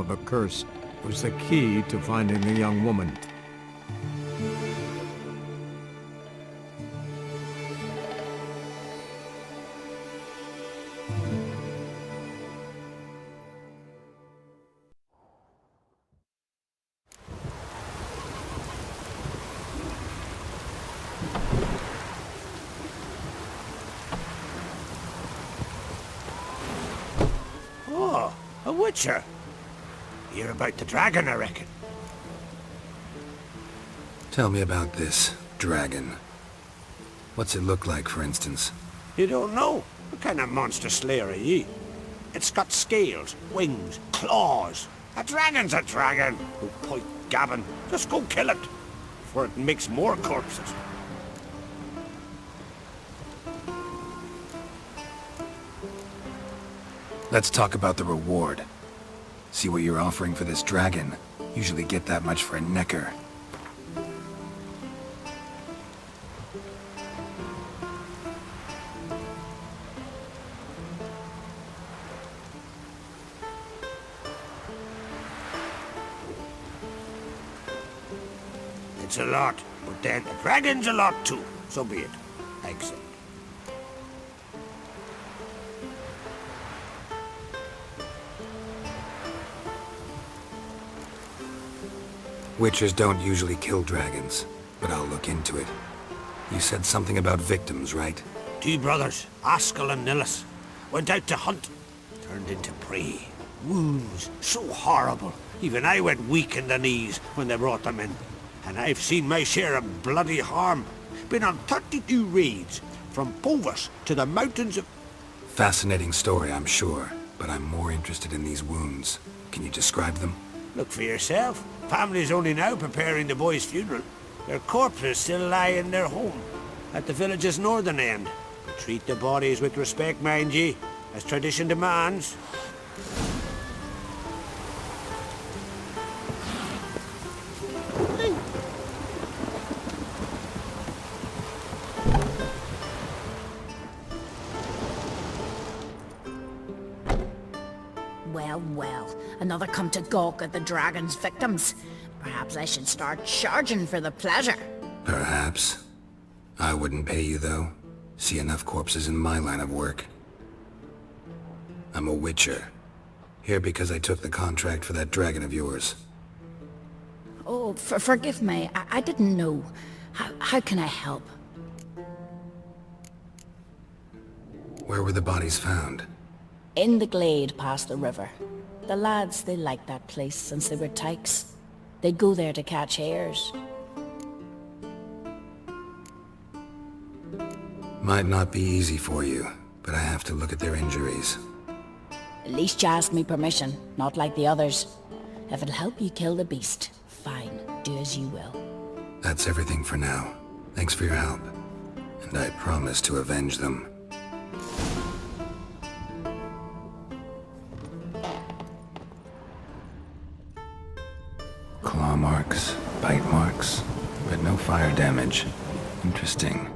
of a curse was the key to finding the young woman. Oh, a witcher. You're about the dragon, I reckon. Tell me about this dragon. What's it look like, for instance? You don't know? What kind of monster slayer are ye? It's got scales, wings, claws. A dragon's a dragon. Oh, point gabbin'. Just go kill it, before it makes more corpses. Let's talk about the reward. See what you're offering for this dragon. Usually get that much for a necker. It's a lot, but then a dragon's a lot too. So be it. I accept. Witchers don't usually kill dragons, but I'll look into it. You said something about victims, right? 2 brothers, Askell and Nillis, went out to hunt. Turned into prey. Wounds so horrible. Even I went weak in the knees when they brought them in. And I've seen my share of bloody harm. Been on 32 raids, from Povus to the mountains of... Fascinating story, I'm sure, but I'm more interested in these wounds. Can you describe them? Look for yourself. Family's only now preparing the boy's funeral. Their corpses still lie in their home, at the village's northern end. But treat the bodies with respect, mind ye, as tradition demands. Well, another come to gawk at the dragon's victims. Perhaps I should start charging for the pleasure. Perhaps. I wouldn't pay you, though. See enough corpses in my line of work. I'm a witcher. Here because I took the contract for that dragon of yours. Oh, forgive me. I didn't know. How can I help? Where were the bodies found? In the glade past the river. The lads, they liked that place since they were tykes. They'd go there to catch hares. Might not be easy for you, but I have to look at their injuries. At least you asked me permission, not like the others. If it'll help you kill the beast, fine, do as you will. That's everything for now. Thanks for your help. And I promise to avenge them. Claw marks, bite marks, but no fire damage. Interesting.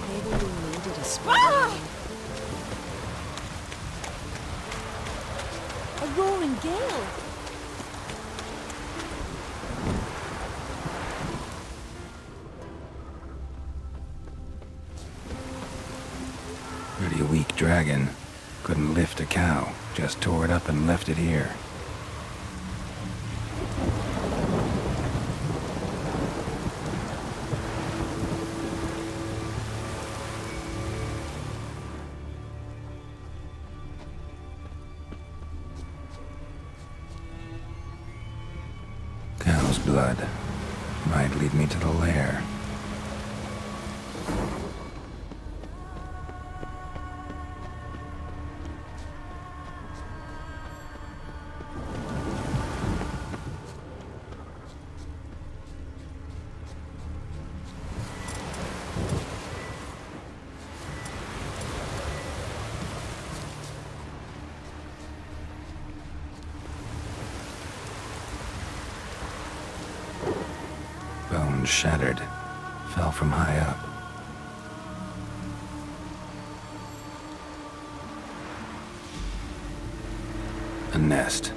Maybe we needed a spot. A roaring gale. Pretty weak dragon. Couldn't lift a cow. Just tore it up and left it here. Cow's blood. Might lead me to the lair. One shattered. Fell from high up. A nest.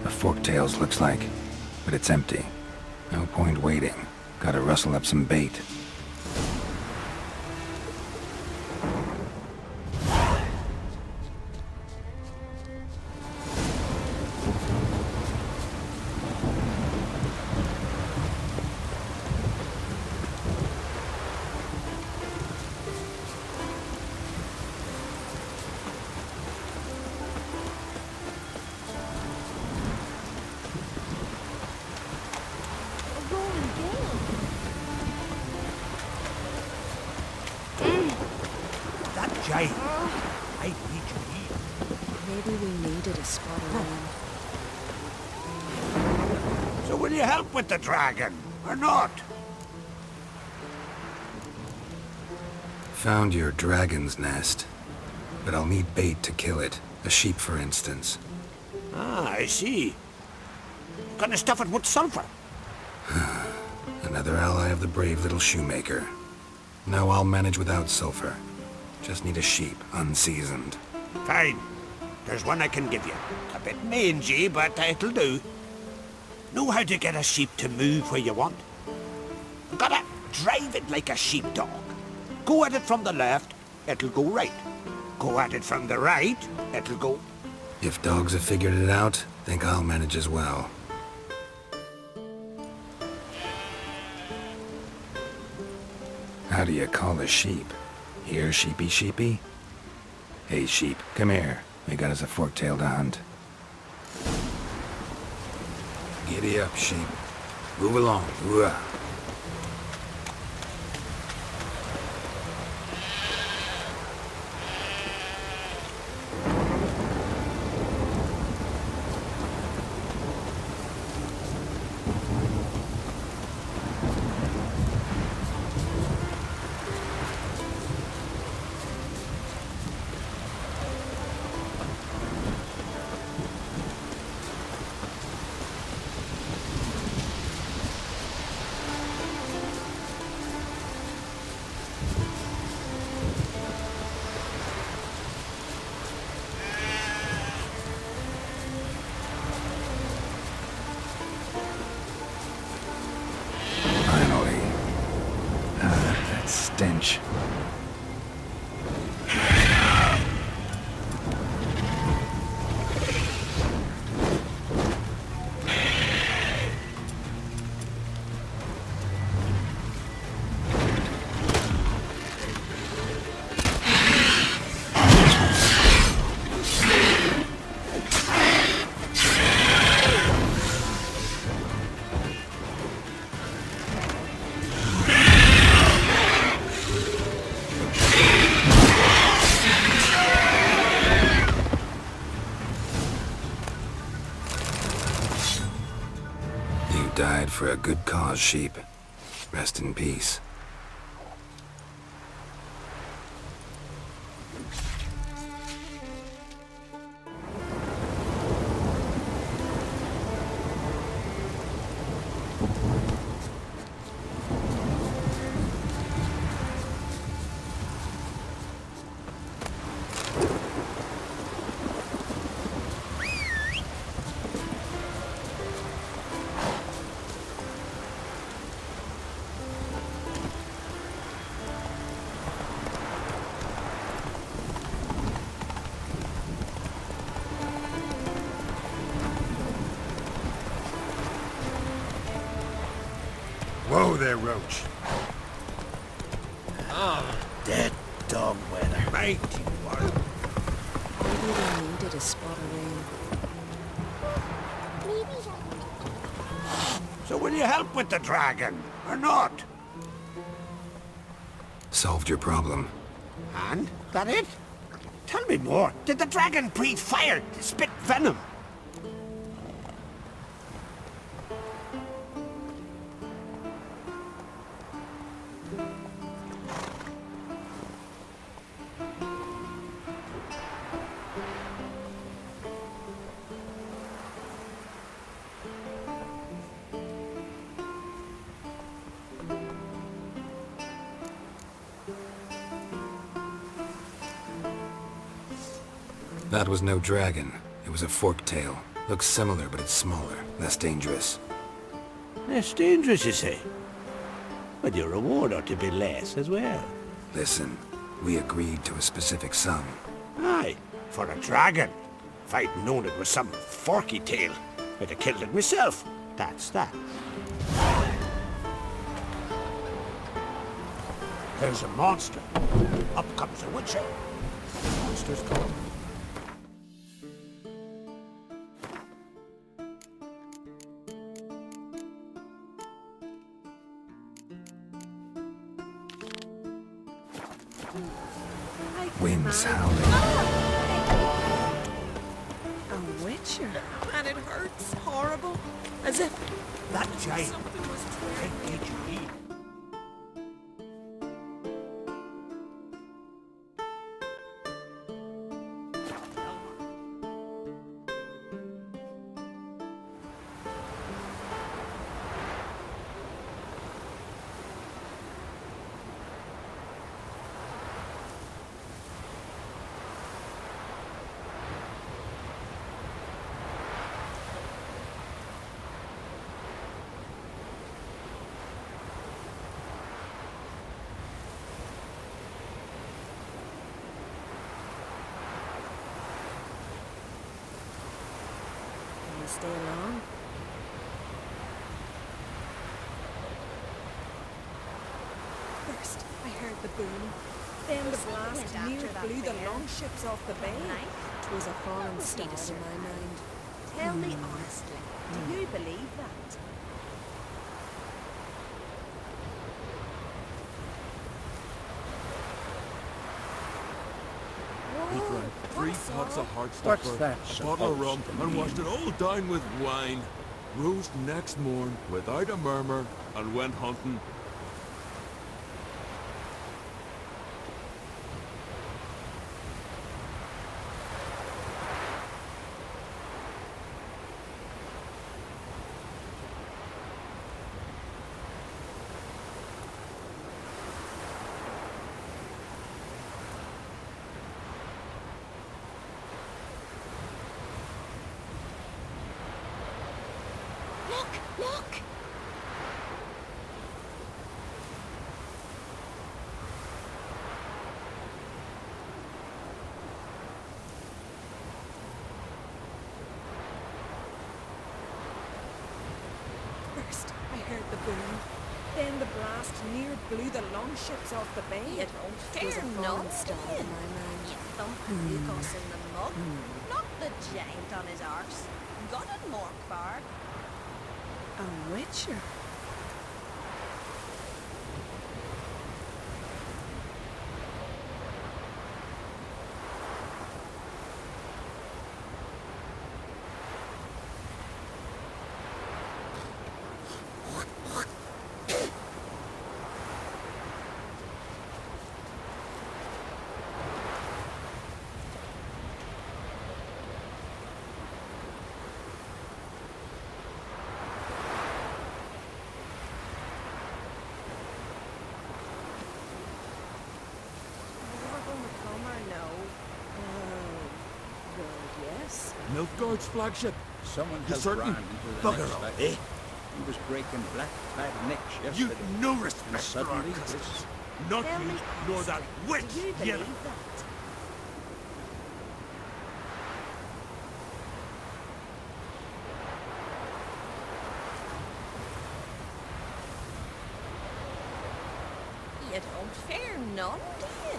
A forktails looks like, but it's empty. No point waiting. Gotta rustle up some bait. That giant. I need you here. Maybe we needed a spot around. So will you help with the dragon, or not? Found your dragon's nest, but I'll need bait to kill it. A sheep, for instance. Ah, I see. Gonna stuff it with sulfur. Another ally of the brave little shoemaker. No, I'll manage without sulfur. Just need a sheep, unseasoned. Fine. There's one I can give you. A bit mangy, but it'll do. Know how to get a sheep to move where you want? Gotta drive it like a sheepdog. Go at it from the left, it'll go right. Go at it from the right, it'll go... If dogs have figured it out, think I'll manage as well. How do you call a sheep? Here, sheepy sheepy? Hey sheep, come here. We got us a forktail to hunt. Giddy up, sheep. Move along. Ooh-ah. Finally. That stench. You died for a good cause, sheep. Rest in peace. Whoa there, Roach. Dead dog weather. Mighty world. Maybe we needed a spot around. So will you help with the dragon, or not? Solved your problem. And? That it? Tell me more. Did the dragon breathe fire, spit venom? That was no dragon. It was a forktail. Looks similar, but it's smaller, less dangerous. Less dangerous, you say? But your reward ought to be less as well. Listen, we agreed to a specific sum. Aye, for a dragon. If I'd known it was some forky tail, I'd have killed it myself. That's that. There's a monster. Up comes a witcher. The monster's come. Winds howling. A witcher. And it hurts horrible. As if That giant. something was How did you eat? Can you stay along? First, I heard the boom. Then the blast near blew the longships off the bay. 'Twas a foreign star to my mind. Tell me honestly, do you believe that? He drank three pots of What's Heartstopper, that a bottle of rum, supposed to and mean? washed it all down with wine. Rose next morn without a murmur and went hunting. Look! Look! First, I heard the boom. Then the blast near blew the longships off the bay. You don't Twas a fear foreign none, star do to you? my mind. You thump Lucas in the mug, not the giant on his arse. Got it, Morkbard. A witcher. Never gonna come or no? Well, yes. Nilfgaard's flagship. Someone You has certain? ran into the Bugger next all, vessel. eh? He was breaking black-clad necks You've yesterday. no And respect for our suddenly customs. this... Not Tell you, me nor that honestly, witch, do you yet. believe that? You don't fear none, do you?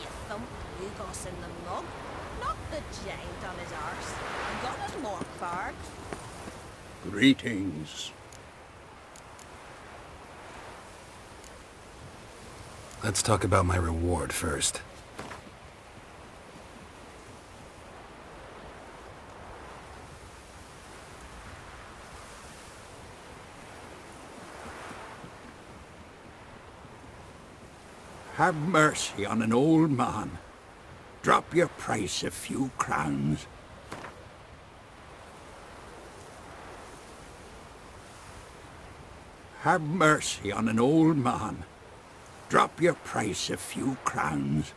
You thump Lucas in the mug, not the giant on his arse. Got it, Morkbard. Greetings. Let's talk about my reward first. Have mercy on an old man. Drop your price a few crowns. Have mercy on an old man. Drop your price a few crowns.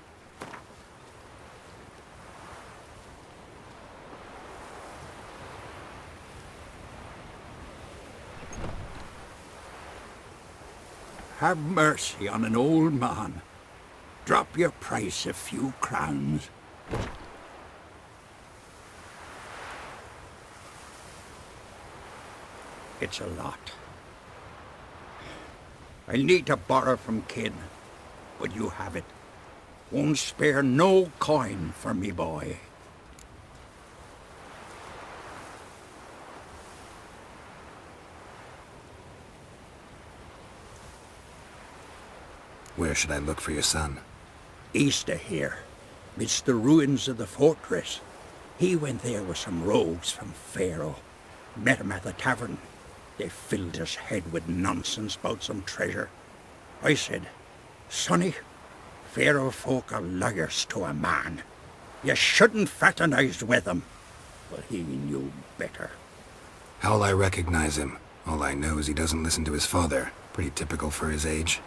Have mercy on an old man. Drop your price a few crowns. It's a lot. I need to borrow from kin, but you have it. Won't spare no coin for me boy. Where should I look for your son? East of here, midst the ruins of the fortress. He went there with some rogues from Pharaoh. Met him at the tavern. They filled his head with nonsense about some treasure. I said, Sonny, Pharaoh folk are liars to a man. You shouldn't fraternize with them. But he knew better. How'll I recognize him? All I know is he doesn't listen to his father. Pretty typical for his age.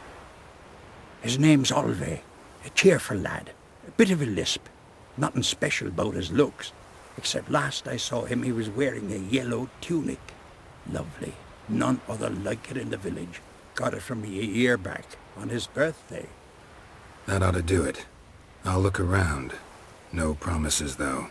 His name's Olve, a cheerful lad, a bit of a lisp. Nothing special about his looks, except last I saw him he was wearing a yellow tunic. Lovely, none other like it in the village. Got it from me a year back, on his birthday. That ought to do it. I'll look around. No promises, though.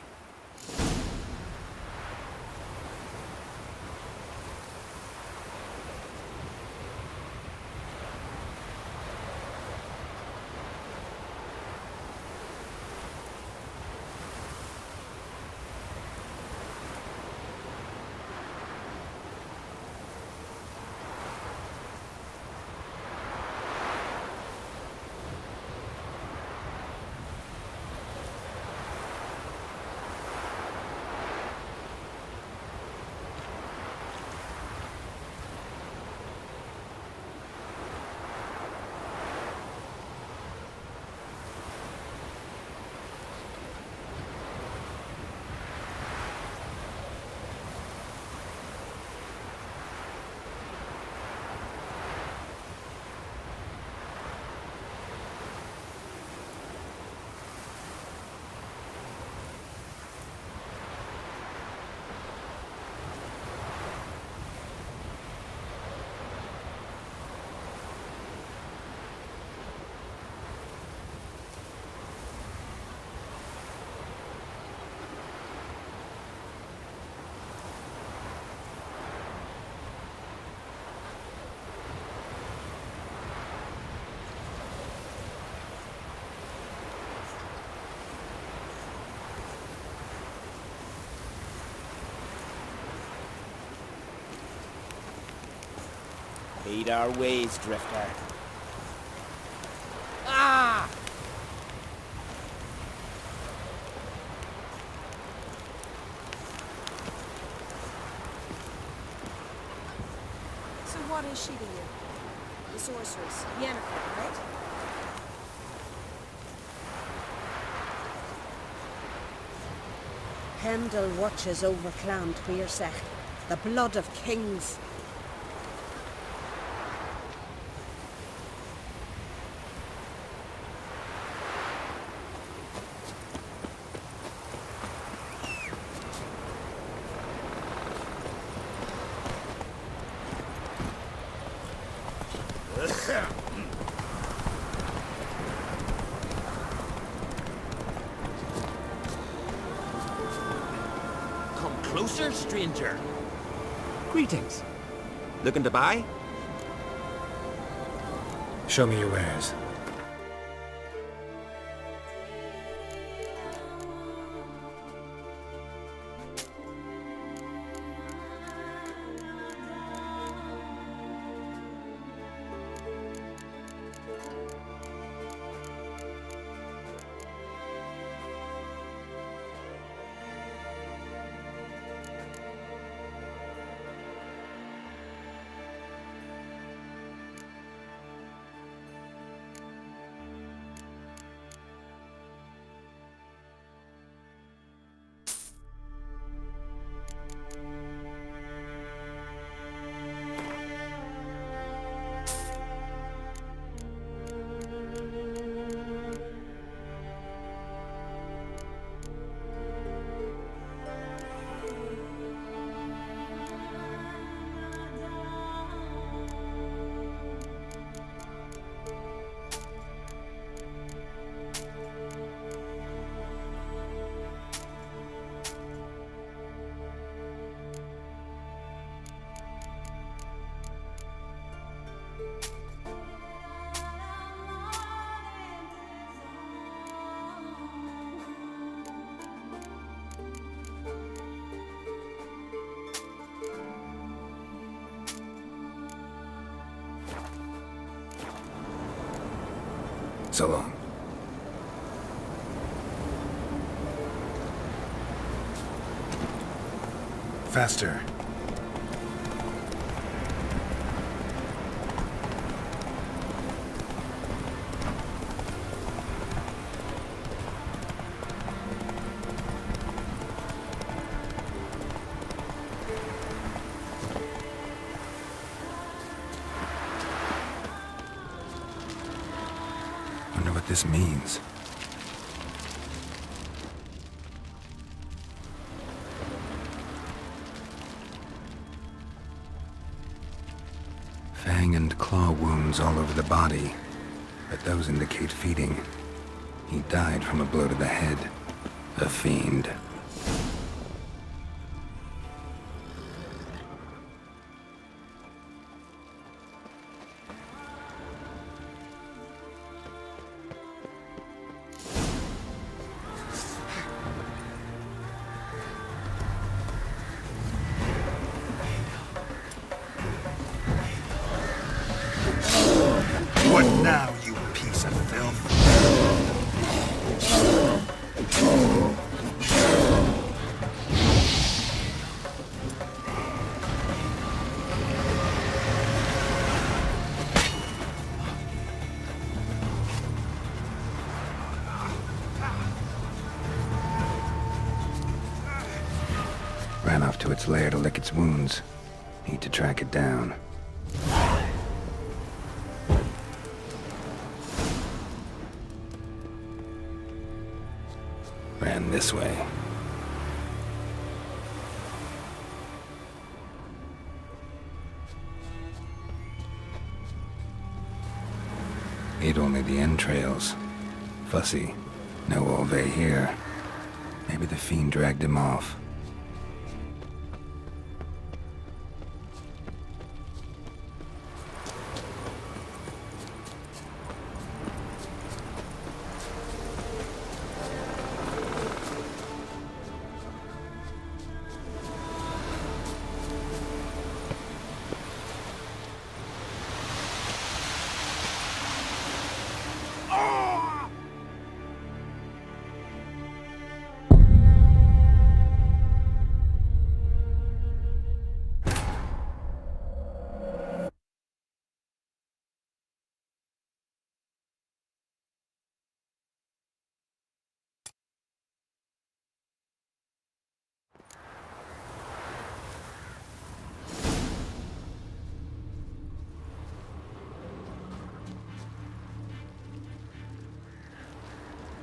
Heed our ways, Drifter. Ah! So what is she to you? The sorceress, Yennefer, right? Pendle watches over Clan Tuirsech, the blood of kings. Come closer, stranger. Greetings. Looking to buy? Show me your wares. So long. Faster. Wonder what this means. Fang and claw wounds all over the body, but those indicate feeding. He died from a blow to the head. A fiend. What now, you piece of filth? Ran off to its lair to lick its wounds. Need to track it down. Ran this way. Ate only the entrails. Fussy. No Olve here. Maybe the fiend dragged him off.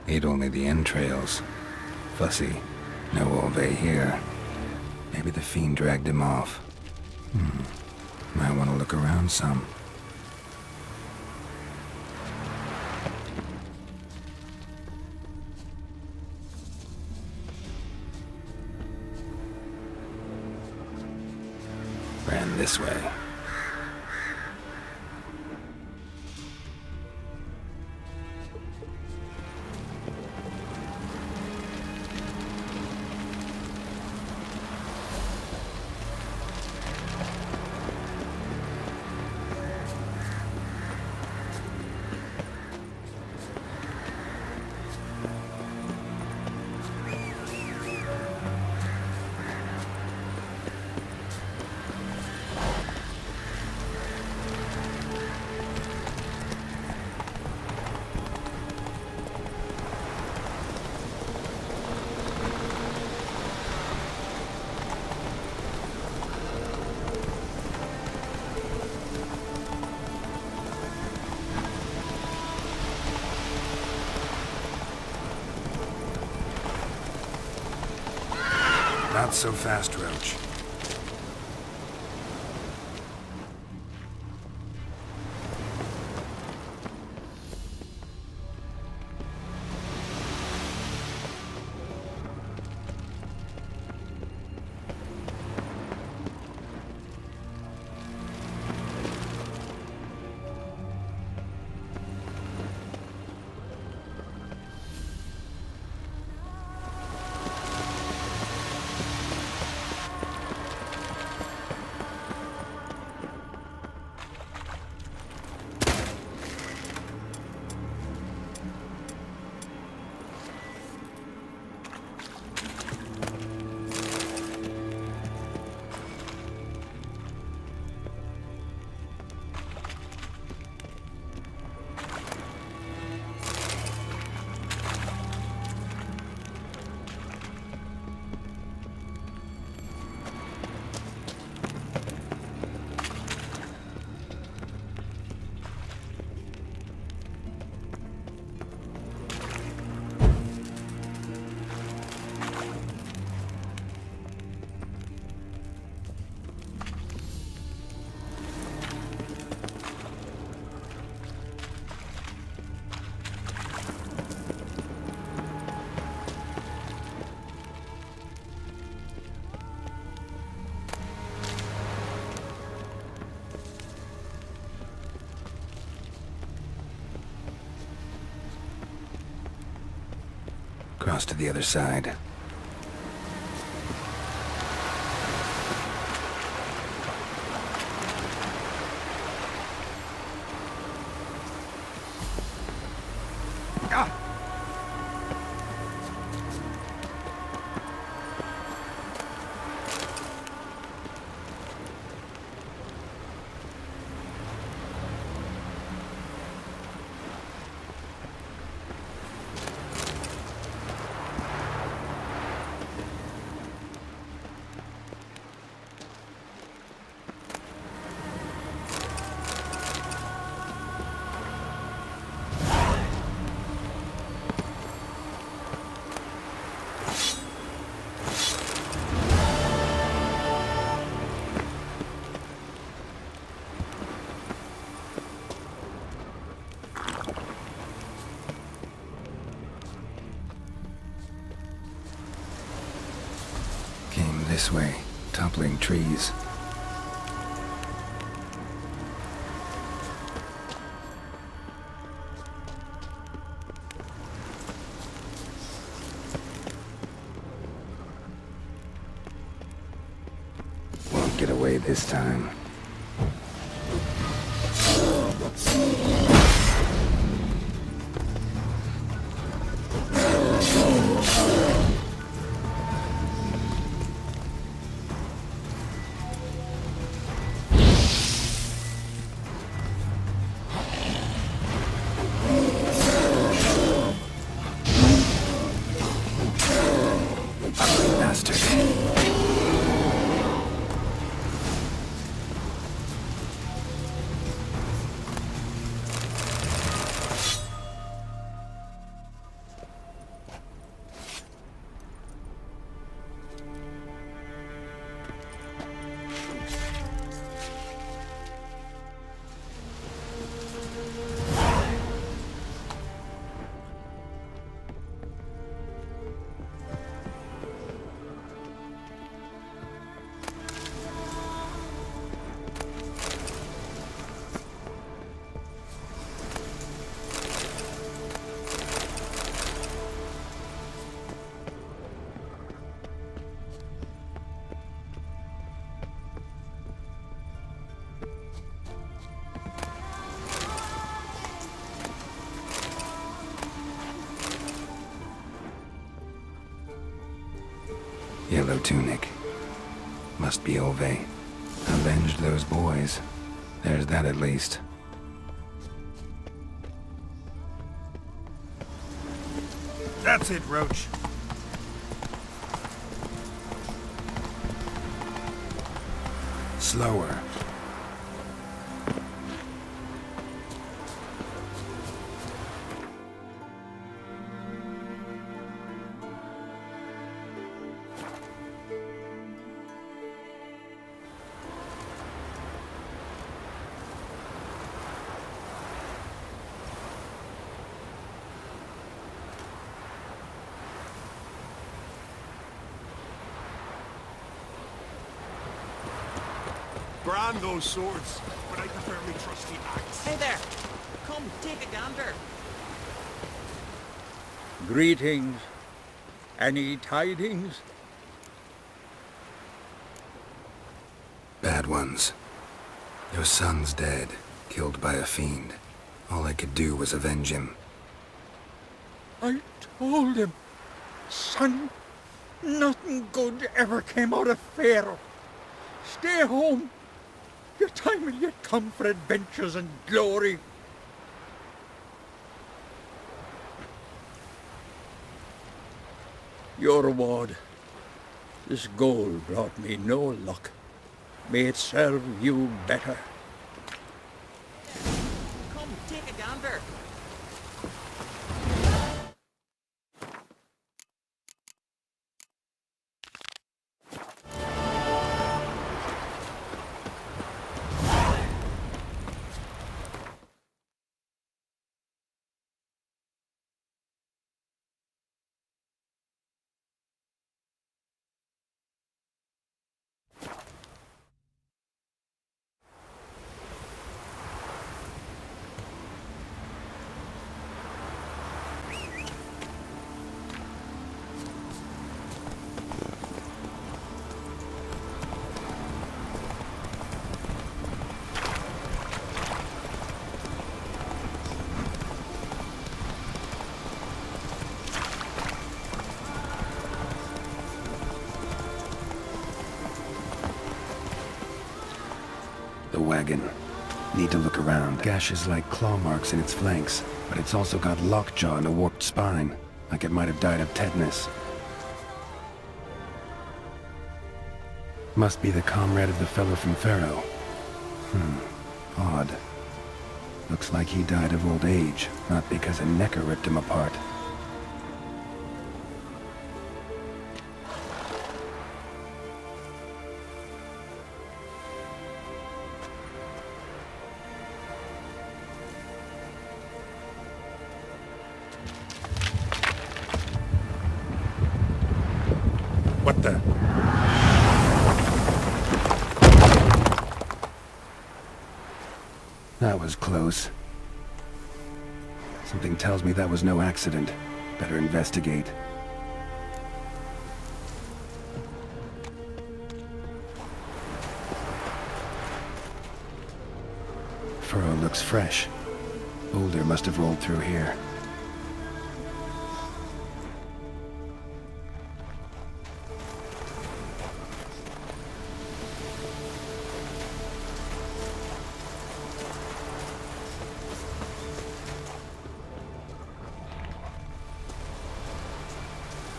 Ate only the entrails. Fussy. No Olve here. Maybe the fiend dragged him off. Might want to look around some. Ran this way. Not so fast, Roach. across to the other side. Came this way, toppling trees. Won't get away this time. Bastard. Yellow tunic. Must be Ove. Avenged those boys. There's that at least. That's it, Roach. Slower. Brand those swords, but I prefer my trusty axe. Hey there! Come, take a gander. Greetings. Any tidings? Bad ones. Your son's dead, killed by a fiend. All I could do was avenge him. I told him, son, nothing good ever came out of Pharaoh. Stay home. Your time will yet come for adventures and glory. Your reward. This gold brought me no luck. May it serve you better. Come, take a gander. The wagon. Need to look around. Gashes like claw marks in its flanks, but it's also got lockjaw and a warped spine, like it might have died of tetanus. Must be the comrade of the fellow from Pharaoh. Odd. Looks like he died of old age, not because a necker ripped him apart. What the? That was close. Something tells me that was no accident. Better investigate. Furrow looks fresh. Boulder must have rolled through here.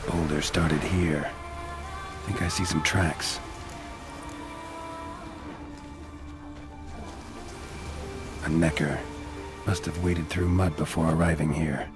Boulder started here. Think I see some tracks. A necker. Must have waded through mud before arriving here.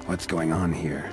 What's going on here?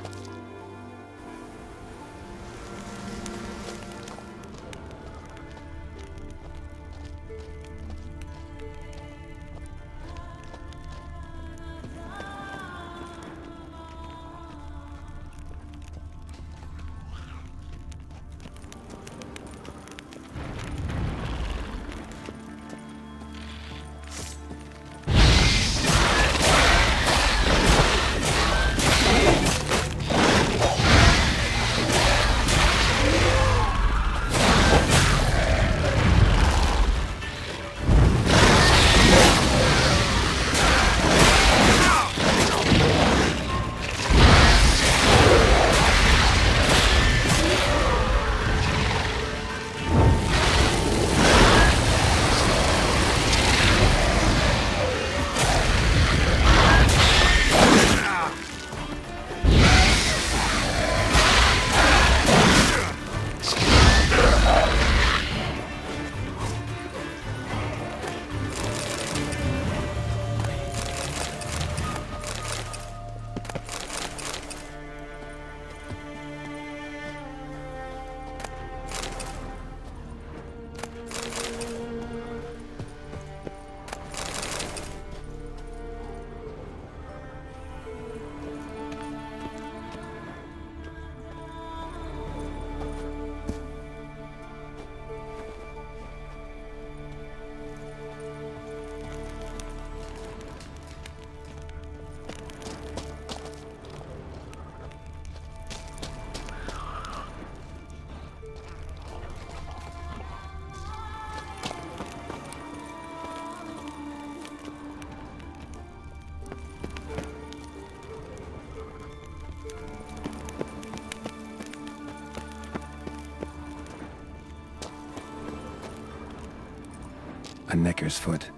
A necker's foot,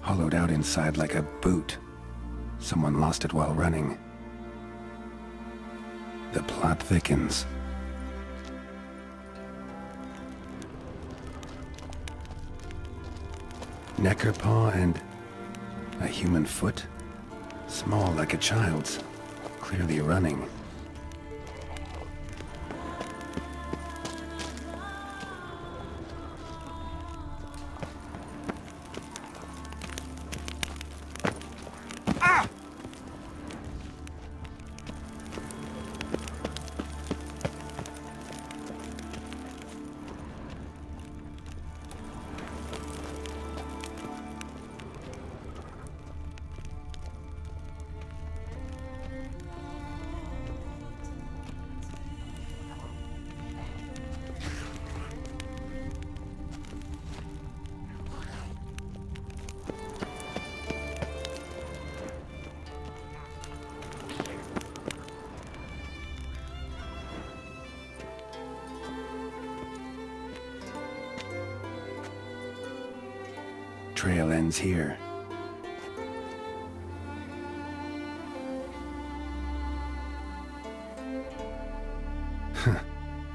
hollowed out inside like a boot. Someone lost it while running. The plot thickens. Necker paw and a human foot? Small like a child's, clearly running. Trail ends here.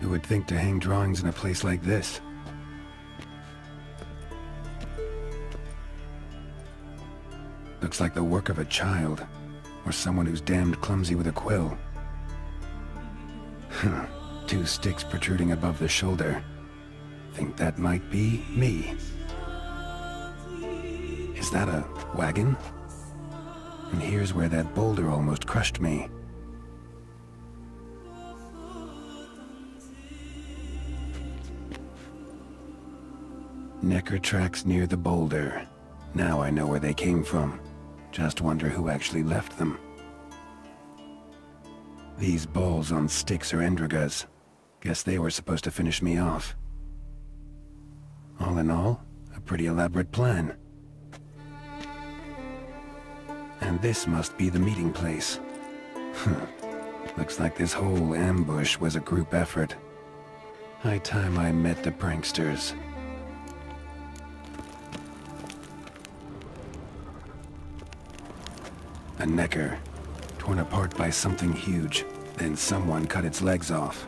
Who would think to hang drawings in a place like this? Looks like the work of a child, or someone who's damned clumsy with a quill. 2 sticks protruding above the shoulder. Think that might be me. Is that a wagon? And here's where that boulder almost crushed me. Necker tracks near the boulder. Now I know where they came from. Just wonder who actually left them. These balls on sticks are Endrigas. Guess they were supposed to finish me off. All in all, a pretty elaborate plan. And this must be the meeting place. Looks like this whole ambush was a group effort. High time I met the pranksters. A necker, torn apart by something huge. Then someone cut its legs off.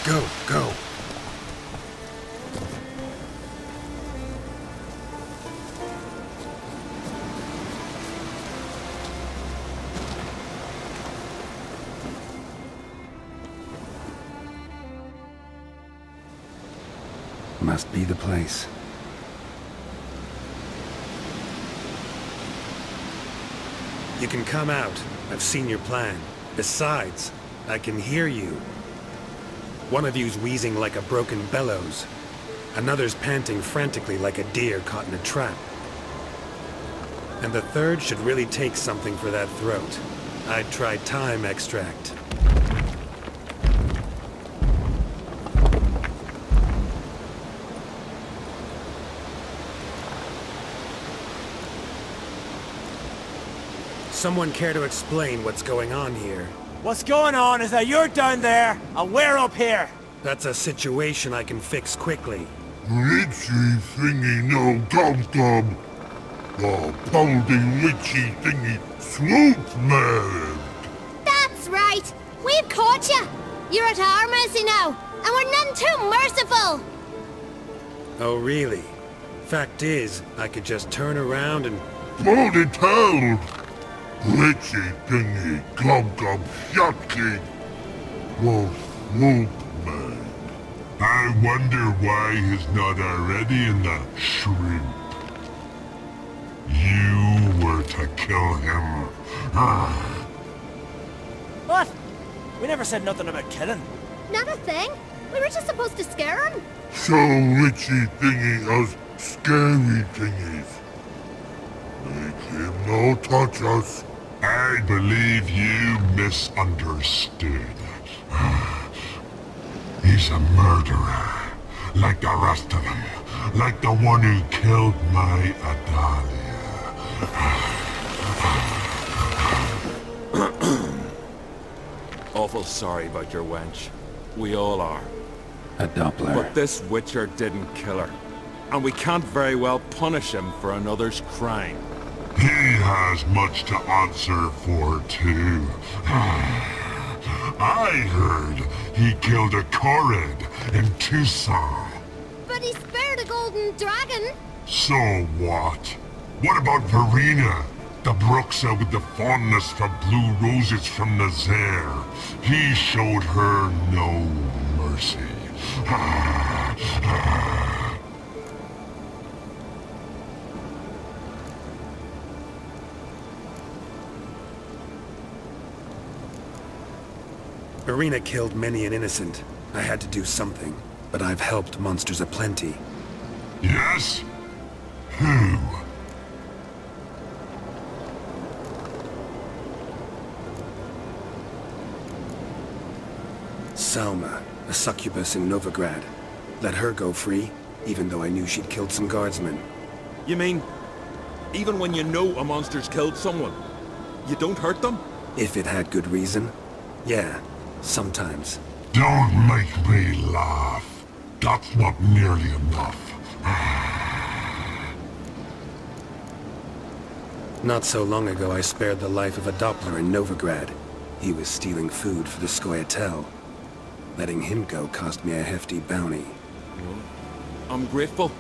Go, go. Must be the place. You can come out. I've seen your plan. Besides, I can hear you. One of you's wheezing like a broken bellows. Another's panting frantically like a deer caught in a trap. And the third should really take something for that throat. I'd try thyme extract. someone care to explain what's going on here? What's going on is that you're down there, and we're up here. That's a situation I can fix quickly. Witchy thingy no gum. Oh, pounding witchy thingy swoop man. That's right. We've caught you. You're at our mercy now, and we're none too merciful. Oh, really? Fact is, I could just turn around and... Hold it held. Witchy thingy gum shotty. Oh, swoop man. I wonder why he's not already in the shrimp. You were to kill him. What? We never said nothing about killing. Not a thing. We were just supposed to scare him. So witchy thingy us scary thingies. Make him no touch us. I believe you misunderstood. He's a murderer, like the rest of them. Like the one who killed my Adalia. Awful sorry about your wench. We all are. A Doppler. But this Witcher didn't kill her. And we can't very well punish him for another's crime. He has much to answer for, too. I heard he killed a Korid in Tucson. But he spared a golden dragon. So what? What about Verena? The Bruxa with the fondness for blue roses from Nazaire. He showed her no mercy. Verena killed many an innocent. I had to do something, but I've helped monsters aplenty. Yes? Who? Salma, a succubus in Novigrad. Let her go free, even though I knew she'd killed some guardsmen. You mean, even when you know a monster's killed someone, you don't hurt them? If it had good reason. Yeah, sometimes. Don't make me laugh. That's not nearly enough. Not so long ago I spared the life of a Doppler in Novigrad. He was stealing food for the Scoia'tael. Letting him go cost me a hefty bounty. I'm grateful.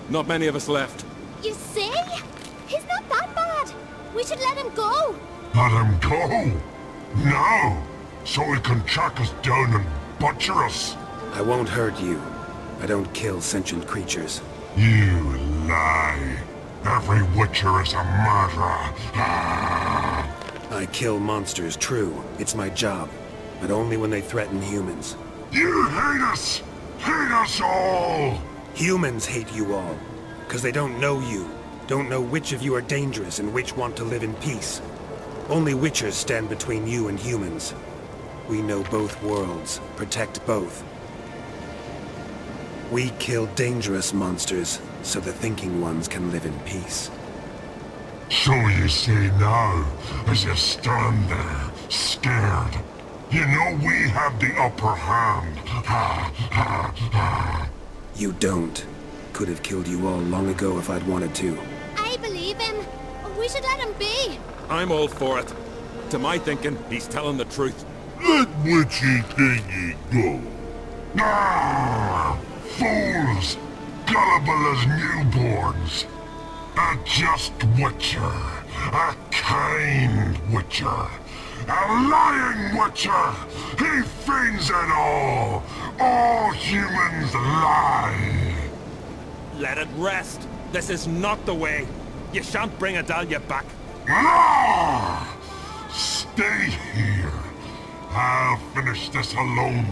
Not many of us left. You see? He's not that bad. We should let him go. Let him go? No! So he can track us down and butcher us. I won't hurt you. I don't kill sentient creatures. You lie. Every Witcher is a murderer. I kill monsters, true. It's my job. But only when they threaten humans. You hate us! Hate us all! Humans hate you all. Because they don't know you. Don't know which of you are dangerous and which want to live in peace. Only Witchers stand between you and humans. We know both worlds. Protect both. We kill dangerous monsters, so the thinking ones can live in peace. So you say now, as you stand there, scared. You know we have the upper hand. You don't. Could have killed you all long ago if I'd wanted to. I believe him. We should let him be. I'm all for it. To my thinking, he's telling the truth. Let witchy thingy go. Fools! Gullible as newborns. A just Witcher. A kind Witcher. A lying Witcher! He feigns it all! All humans lie! Let it rest. This is not the way. You shan't bring Adalia back. No! Stay here. I'll finish this alone.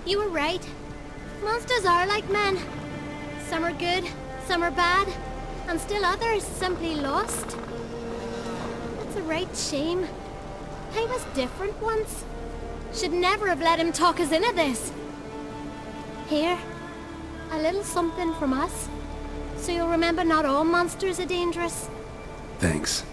You were right. Monsters are like men. Some are good, some are bad, and still others simply lost. It's a right shame. I was different once. Should never have let him talk us into this. Here, a little something from us, so you'll remember not all monsters are dangerous. Thanks.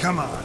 Come on.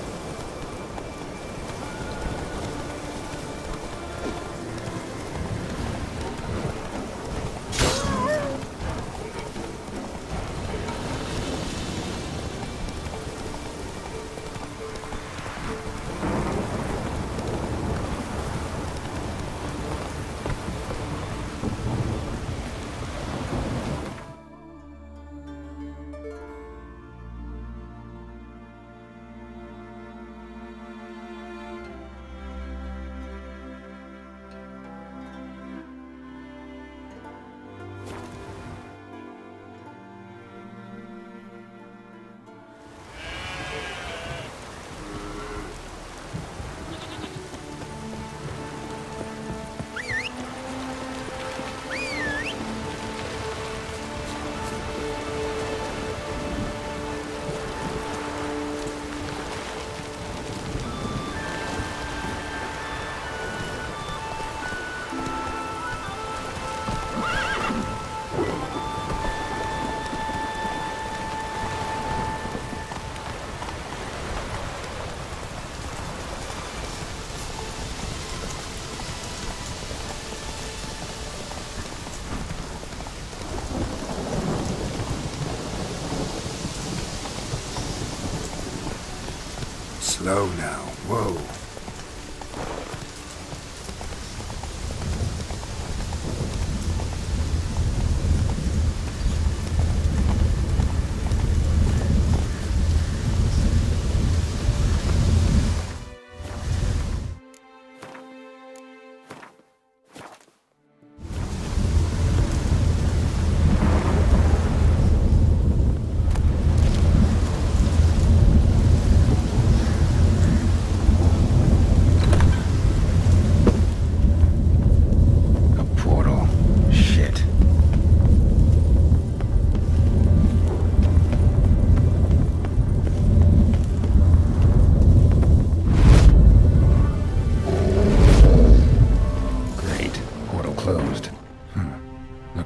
Slow now. Whoa.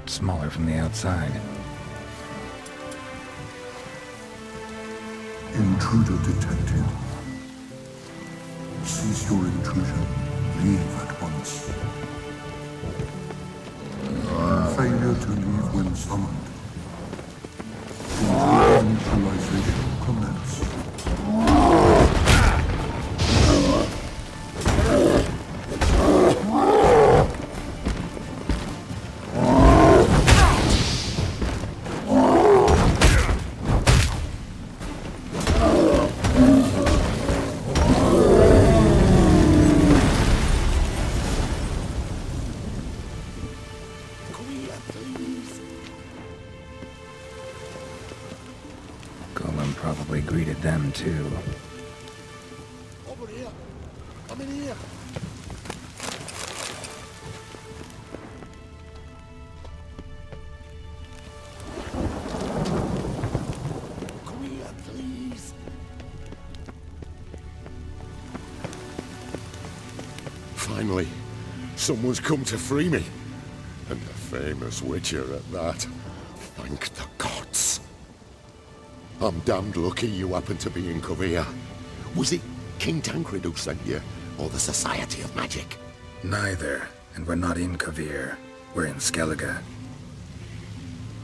Smaller from the outside. Intruder detected. Cease your intrusion. Leave at once. Failure to leave when summoned. Intruder neutralization commence. Golem probably greeted them too. Over here. Come in here. Come here, please. Finally, someone's come to free me. And a famous witcher at that. Thank the gods. I'm damned lucky you happen to be in Kovir. Was it King Tancred who sent you, or the Society of Magic? Neither, and we're not in Kovir. We're in Skellige.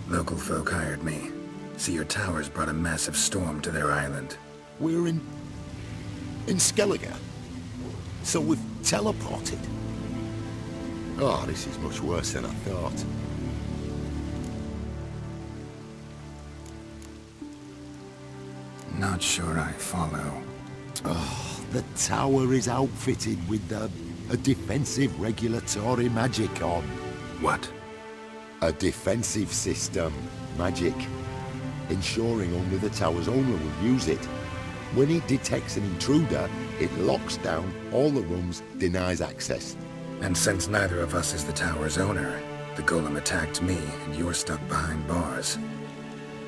Local folk hired me. See, your towers brought a massive storm to their island. We're in Skellige? So we've teleported? Oh, this is much worse than I thought. Not sure I follow. Oh, the tower is outfitted with a defensive regulatory magic on. What? A defensive system. Magic. Ensuring only the tower's owner will use it. When it detects an intruder, it locks down all the rooms, denies access. And since neither of us is the tower's owner, the golem attacked me and you're stuck behind bars.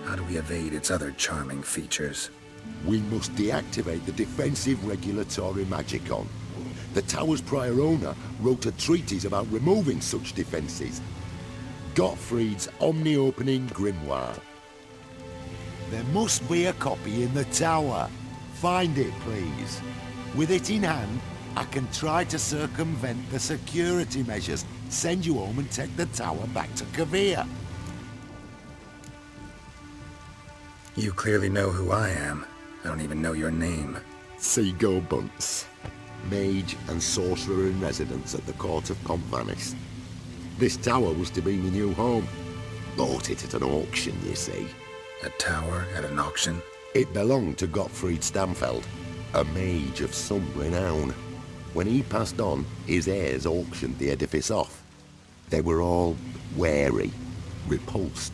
How do we evade its other charming features? We must deactivate the defensive regulatory magicon. The tower's prior owner wrote a treatise about removing such defenses. Gottfried's Omni-Opening Grimoire. There must be a copy in the tower. Find it, please. With it in hand, I can try to circumvent the security measures, send you home and take the tower back to Kovir. You clearly know who I am. I don't even know your name. Seago Bunce. Mage and sorcerer in residence at the court of Compvanis. This tower was to be my new home. Bought it at an auction, you see. A tower at an auction? It belonged to Gottfried Stamfeld, a mage of some renown. When he passed on, his heirs auctioned the edifice off. They were all wary, repulsed.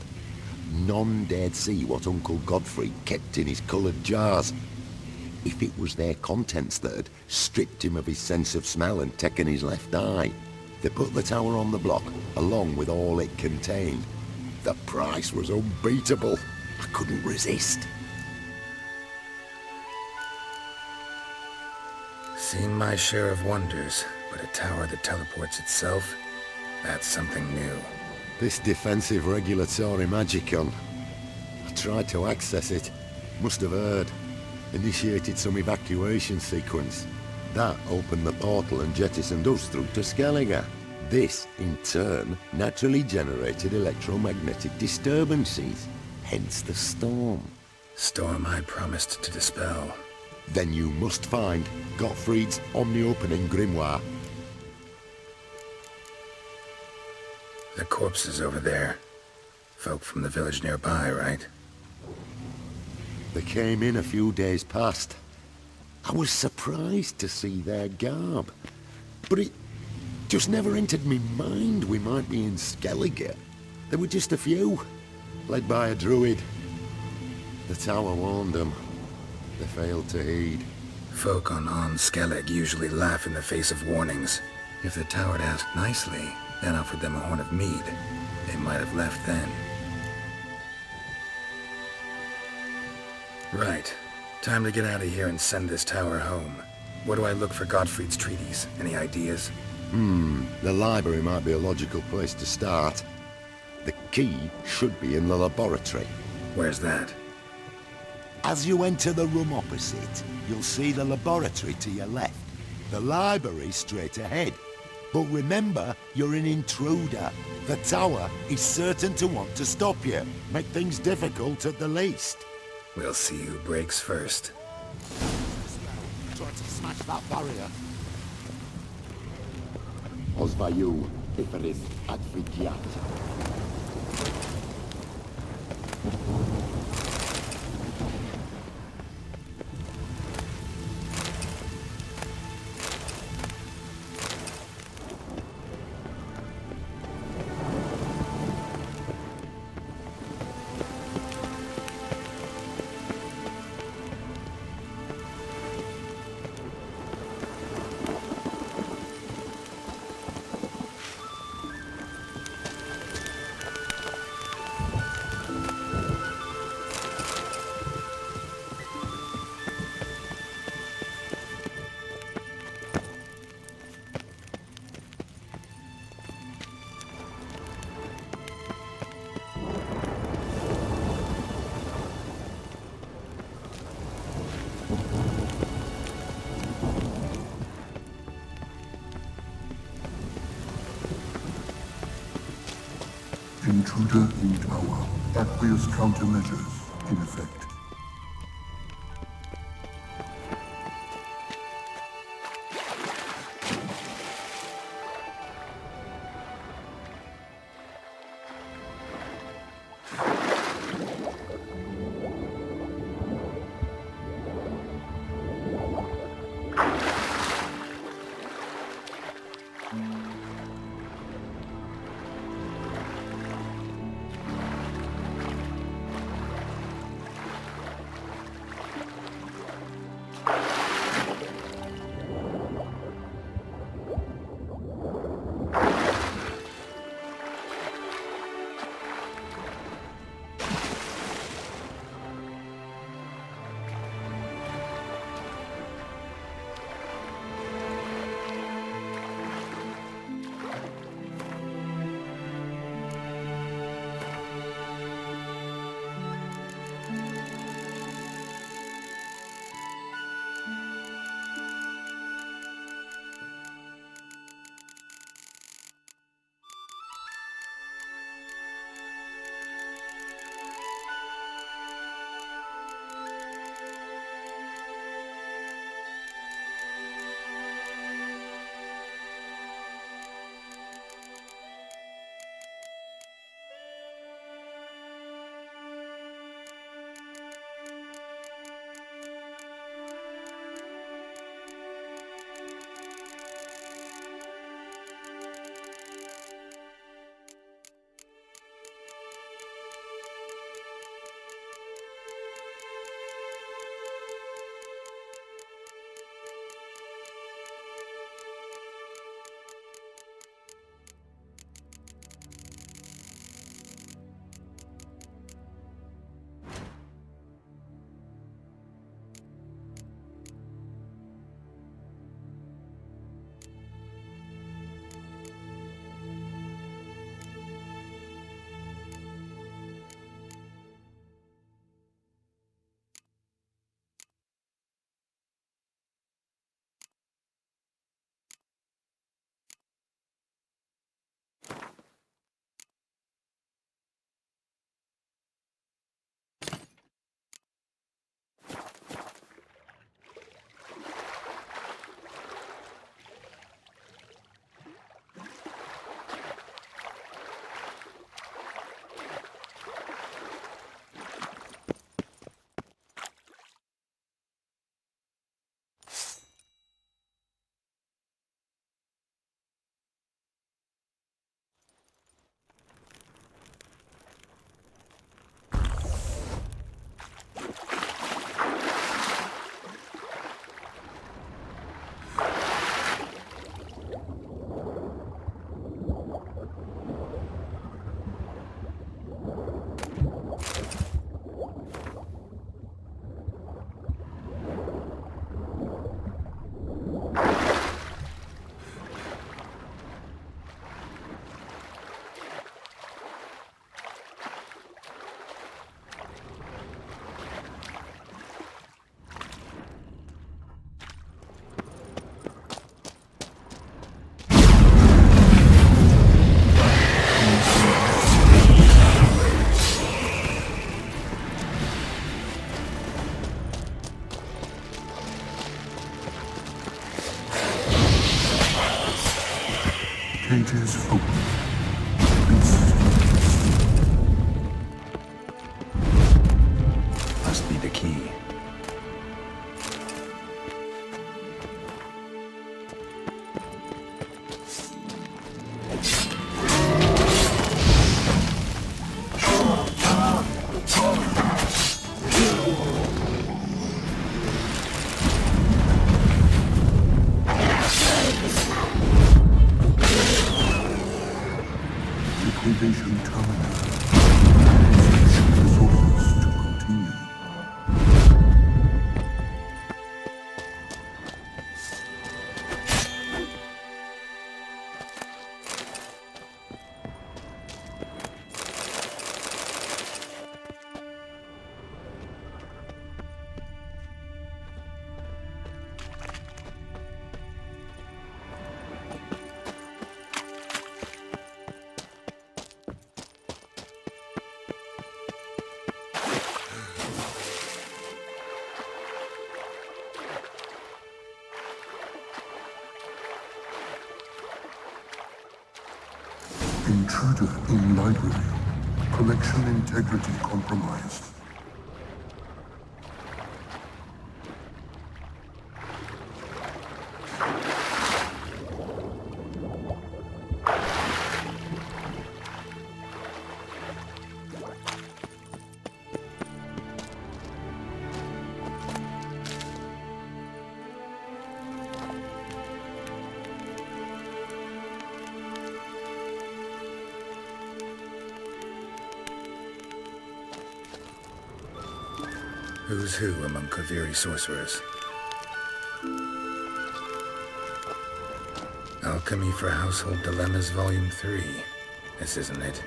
None dared see what Uncle Godfrey kept in his coloured jars. If it was their contents that had stripped him of his sense of smell and taken his left eye, they put the tower on the block, along with all it contained. The price was unbeatable. I couldn't resist. Seen my share of wonders, but a tower that teleports itself? That's something new. This defensive regulatory magicon. I tried to access it. Must have heard. Initiated some evacuation sequence. That opened the portal and jettisoned us through to Skellige. This, in turn, naturally generated electromagnetic disturbances. Hence the storm. Storm I promised to dispel. then you must find Gottfried's omni-opening grimoire. The corpses over there. Folk from the village nearby, right? They came in a few days past. I was surprised to see their garb, but it just never entered me mind we might be in Skellige. There were just a few, led by a druid. The tower warned them. They failed to heed. Folk on Skellig usually laugh in the face of warnings. If the tower had asked nicely, then offered them a horn of mead, they might have left then. Right. Time to get out of here and send this tower home. Where do I look for Gottfried's treaties? Any ideas? The library might be a logical place to start. The key should be in the laboratory. Where's that? As you enter the room opposite, you'll see the laboratory to your left. The library straight ahead. But remember, you're an intruder. The tower is certain to want to stop you. Make things difficult at the least. We'll see who breaks first. Try to smash that barrier. Osvayu, Iferis, Advigiat. Intruder in tower. Aqueous countermeasures in effect. gate is open. Please. Must be the key. Liquidation terminated. Resources to continue. Intruder in library. Collection integrity compromised. Who's who among Kaviri sorcerers? Alchemy for Household Dilemmas, Volume 3. This isn't it.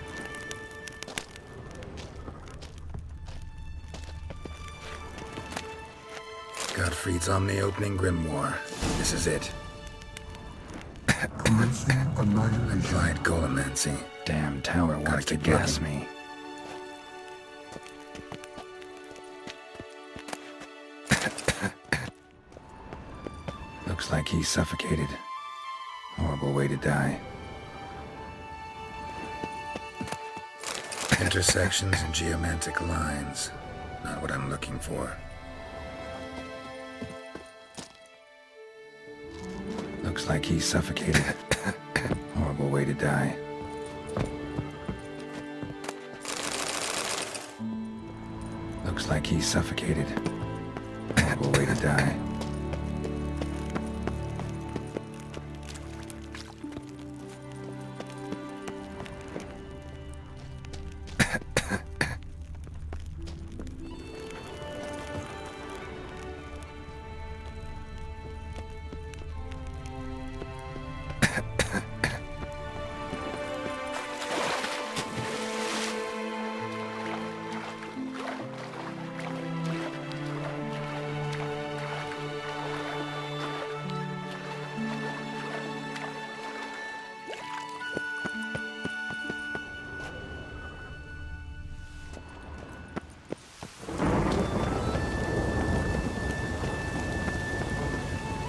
Gottfried's Omni-Opening Grimoire. This is it. Commencing annihilation. Applied Golomancy. Damn tower wants to gas me. Looks like he's suffocated. Horrible way to die. Intersections and geomantic lines. Not what I'm looking for. Looks like he's suffocated. Horrible way to die. Looks like he's suffocated. Horrible way to die.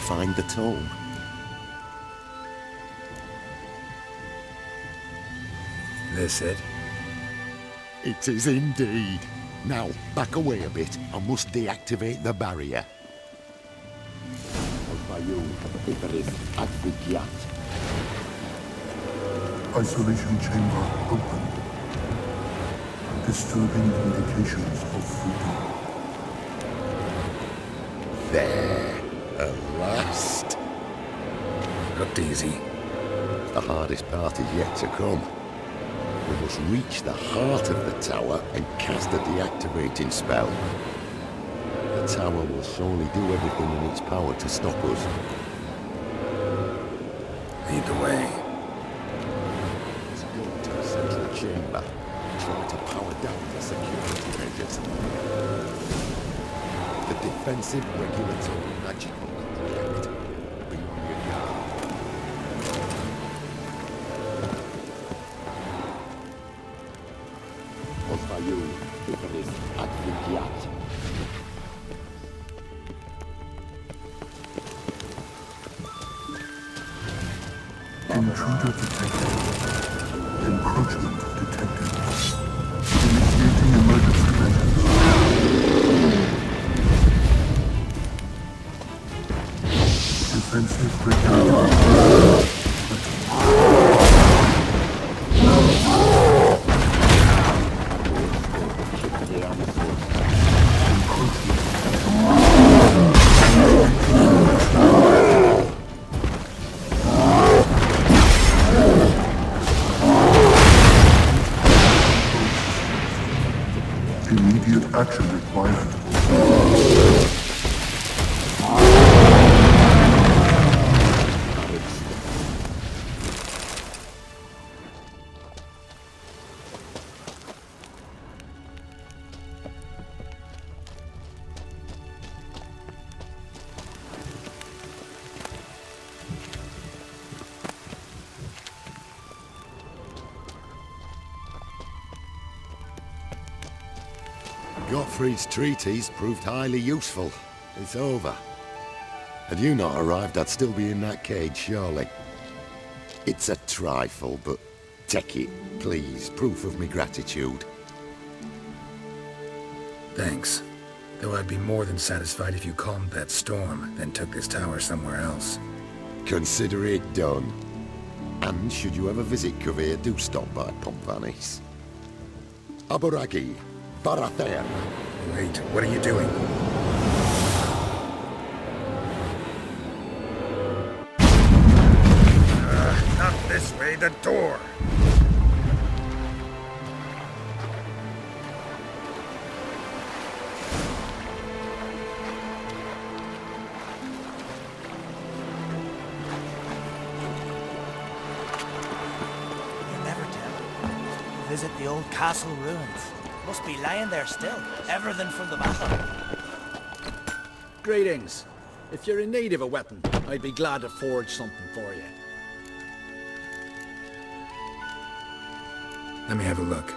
Find the tome. This it? It is indeed. Now, back away a bit. I must deactivate the barrier. Isolation chamber open. Disturbing indications of freedom. There, at last. Looked easy. The hardest part is yet to come. We must reach the heart of the tower and cast a deactivating spell. The tower will surely do everything in its power to stop us. Lead the way. Let's go to the central chamber. Try to power down the security measures. The defensive regulatory magic will react. Be on your guard. Osvayu, Ivaris, Advigiat. Intruder detected. Encroachment detected. Initiating emergency measures. Defensive breakdown. Immediate action required. Gottfried's treatise proved highly useful. It's over. Had you not arrived, I'd still be in that cage, surely. It's a trifle, but take it, please. Proof of me gratitude. Thanks. Though I'd be more than satisfied if you calmed that storm, then took this tower somewhere else. Consider it done. And should you ever visit Kovir, do stop by Pomphanis. Aboragi. Barather. Wait, what are you doing? Not this way, the door! You'll never tell. Visit the old castle ruins. Must be lying there still. Everything from the battle. Greetings. If you're in need of a weapon, I'd be glad to forge something for you. Let me have a look.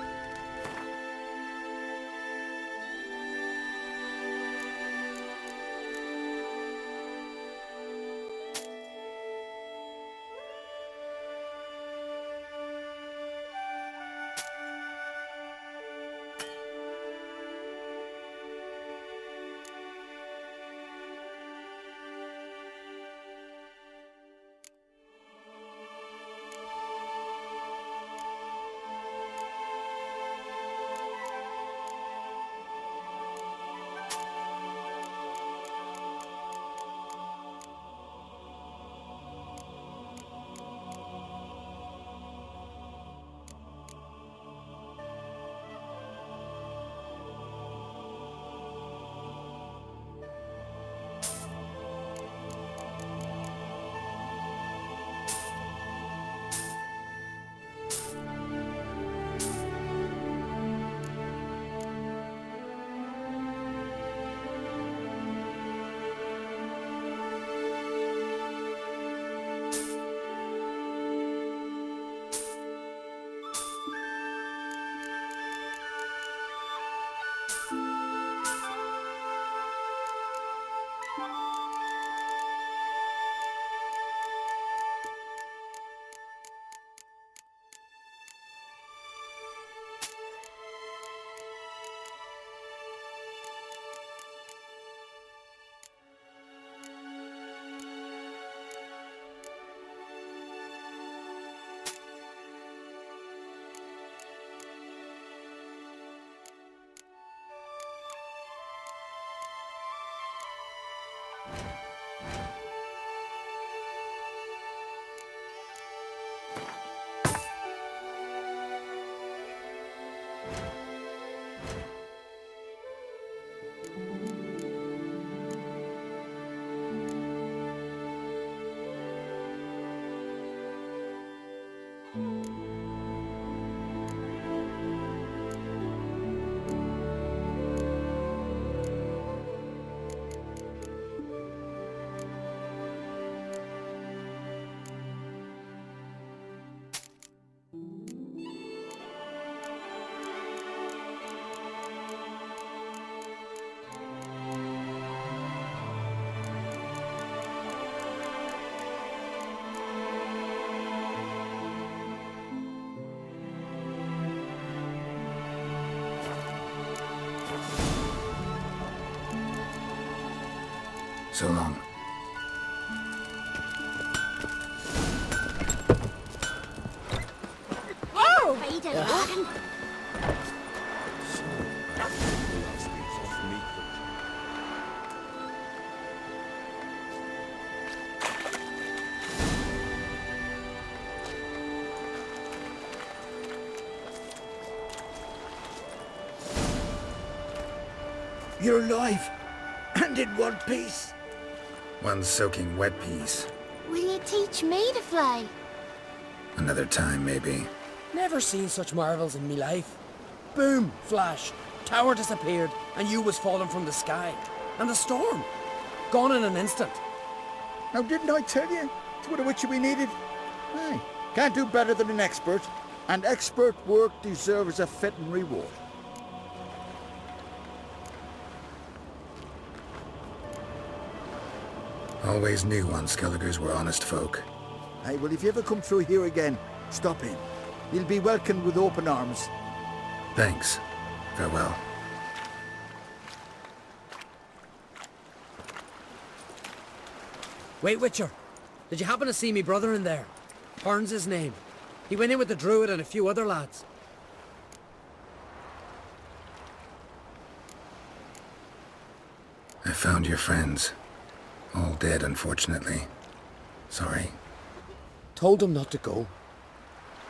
So long. Oh! Bait of wagon. You're alive, and in one piece. One soaking wet piece. Will you teach me to fly? Another time, maybe. Never seen such marvels in me life. Boom, flash, tower disappeared, and you was falling from the sky. And the storm, gone in an instant. Now didn't I tell you? It's what a witcher we needed. Aye, can't do better than an expert. And expert work deserves a fitting reward. Always knew Unskelligers were honest folk. Aye, well if you ever come through here again, stop in. You'll be welcomed with open arms. Thanks. Farewell. Wait, Witcher. Did you happen to see me brother in there? Hearn's his name. He went in with the druid and a few other lads. I found your friends. All dead, unfortunately. Sorry. Told him not to go.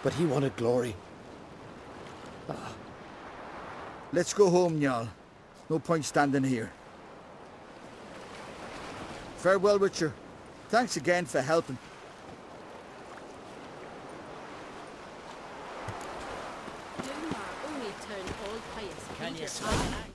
But he wanted glory. Let's go home, Jarl. No point standing here. Farewell, Witcher. Thanks again for helping. Can you smell it?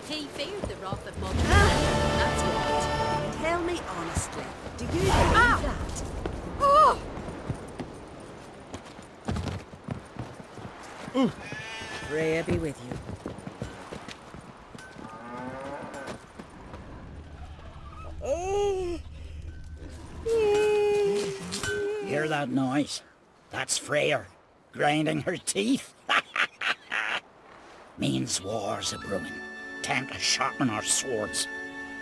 He feared the wrath of Mother. That's what. Tell me honestly, do you believe that? Oh! Freya be with you. Hear that noise? That's Freyr, grinding her teeth. Means war's a brewing. Time to sharpen our swords.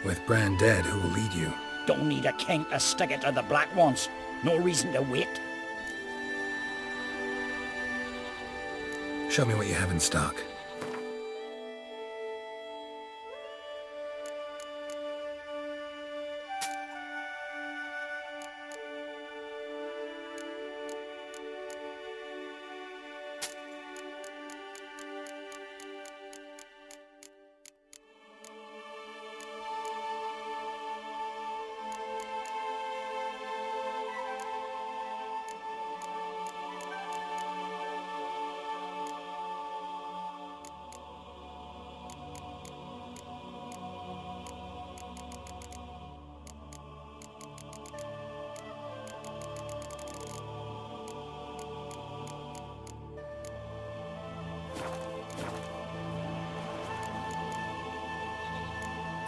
With Bran dead, who will lead you? Don't need a king to stick it to the Black Ones. No reason to wait. Show me what you have in stock.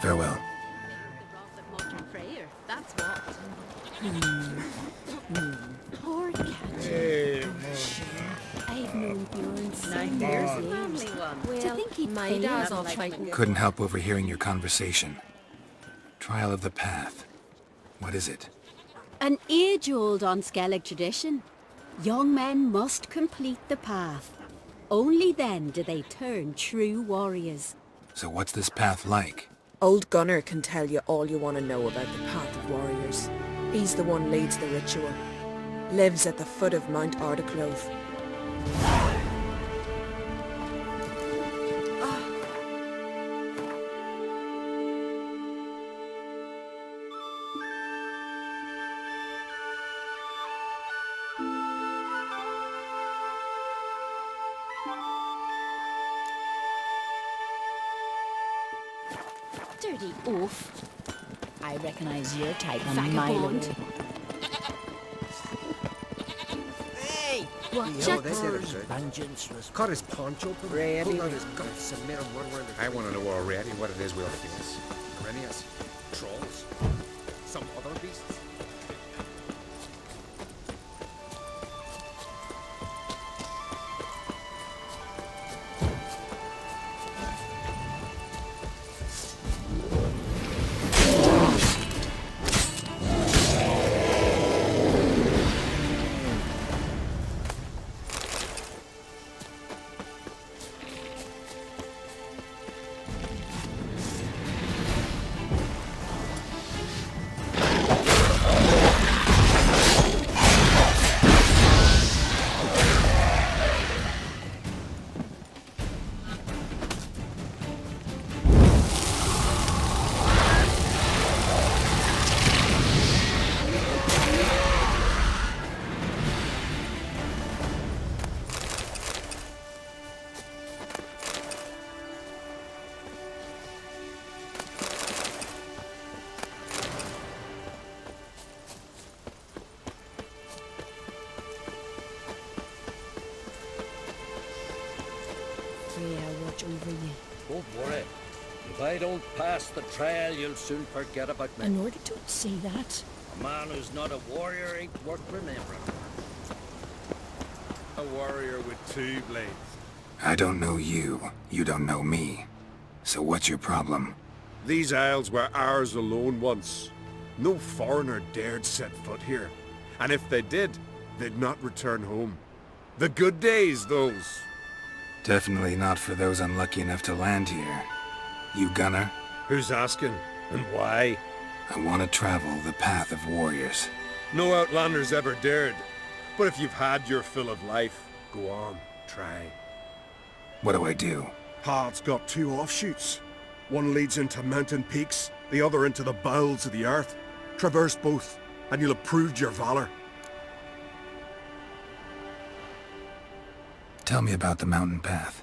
Farewell. That's what. Poor cat. I've known Bjorn so many years. Well, To think he'd my fail dad's at off fighting. Couldn't help overhearing your conversation. Trial of the Path. What is it? An age-old Unskellig tradition. Young men must complete the path. Only then do they turn true warriors. So what's this path like? Old Gunnar can tell you all you want to know about the Path of Warriors. He's the one leads the ritual. Lives at the foot of Mount Ardaclove. Dirty oaf. I recognize your type a Vagabond. mile away. Hey! Watch Yo, it. they did it good. Vengeance was Cut his paunch open, pulled out his guts, and made him run around the... I want to know already what it is we'll face. Arrhenius? Trolls? Some other beasts? Freya, watch over you. Don't worry. If I don't pass the trial, you'll soon forget about me. In order to say that. A man who's not a warrior ain't worth remembering. A warrior with 2 blades. I don't know you. You don't know me. So what's your problem? These isles were ours alone once. No foreigner dared set foot here. And if they did, they'd not return home. The good days, those. Definitely not for those unlucky enough to land here. You gunner? Who's asking? And why? I want to travel the path of warriors. No outlanders ever dared. But if you've had your fill of life, go on, try. What do I do? Path's got 2 offshoots. One leads into mountain peaks, the other into the bowels of the earth. Traverse both, and you'll have proved your valor. Tell me about the mountain path.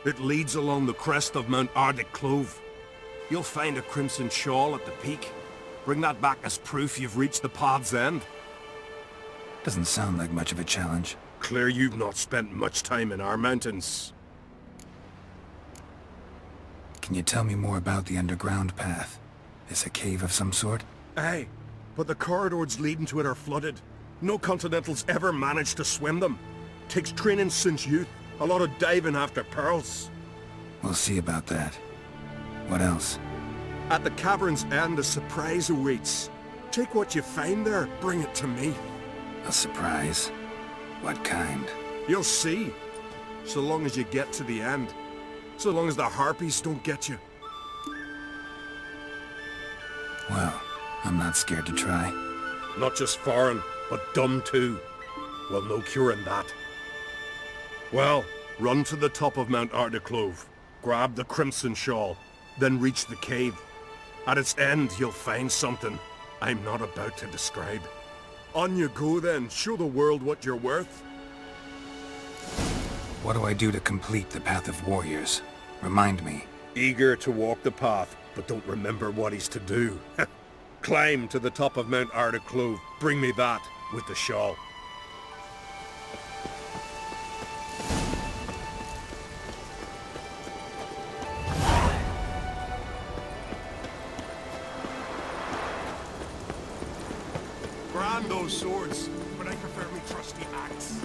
It leads along the crest of Mount Ardic Clove. You'll find a crimson shawl at the peak. Bring that back as proof you've reached the path's end. Doesn't sound like much of a challenge. Clear you've not spent much time in our mountains. Can you tell me more about the underground path? Is a cave of some sort? Aye, but the corridors leading to it are flooded. No Continentals ever managed to swim them. Takes training since youth. A lot of diving after pearls. We'll see about that. What else? At the cavern's end, a surprise awaits. Take what you find there, bring it to me. A surprise? What kind? You'll see. So long as you get to the end. So long as the harpies don't get you. Well, I'm not scared to try. Not just foreign, but dumb too. Well, no curing that. Well, run to the top of Mount Ardaclove, grab the Crimson Shawl, then reach the cave. At its end, you'll find something I'm not about to describe. On you go then, show the world what you're worth. What do I do to complete the Path of Warriors? Remind me. Eager to walk the path, but don't remember what he's to do. Climb to the top of Mount Ardaclove, bring me that with the shawl. Brand those swords, but I prefer me trusty axe.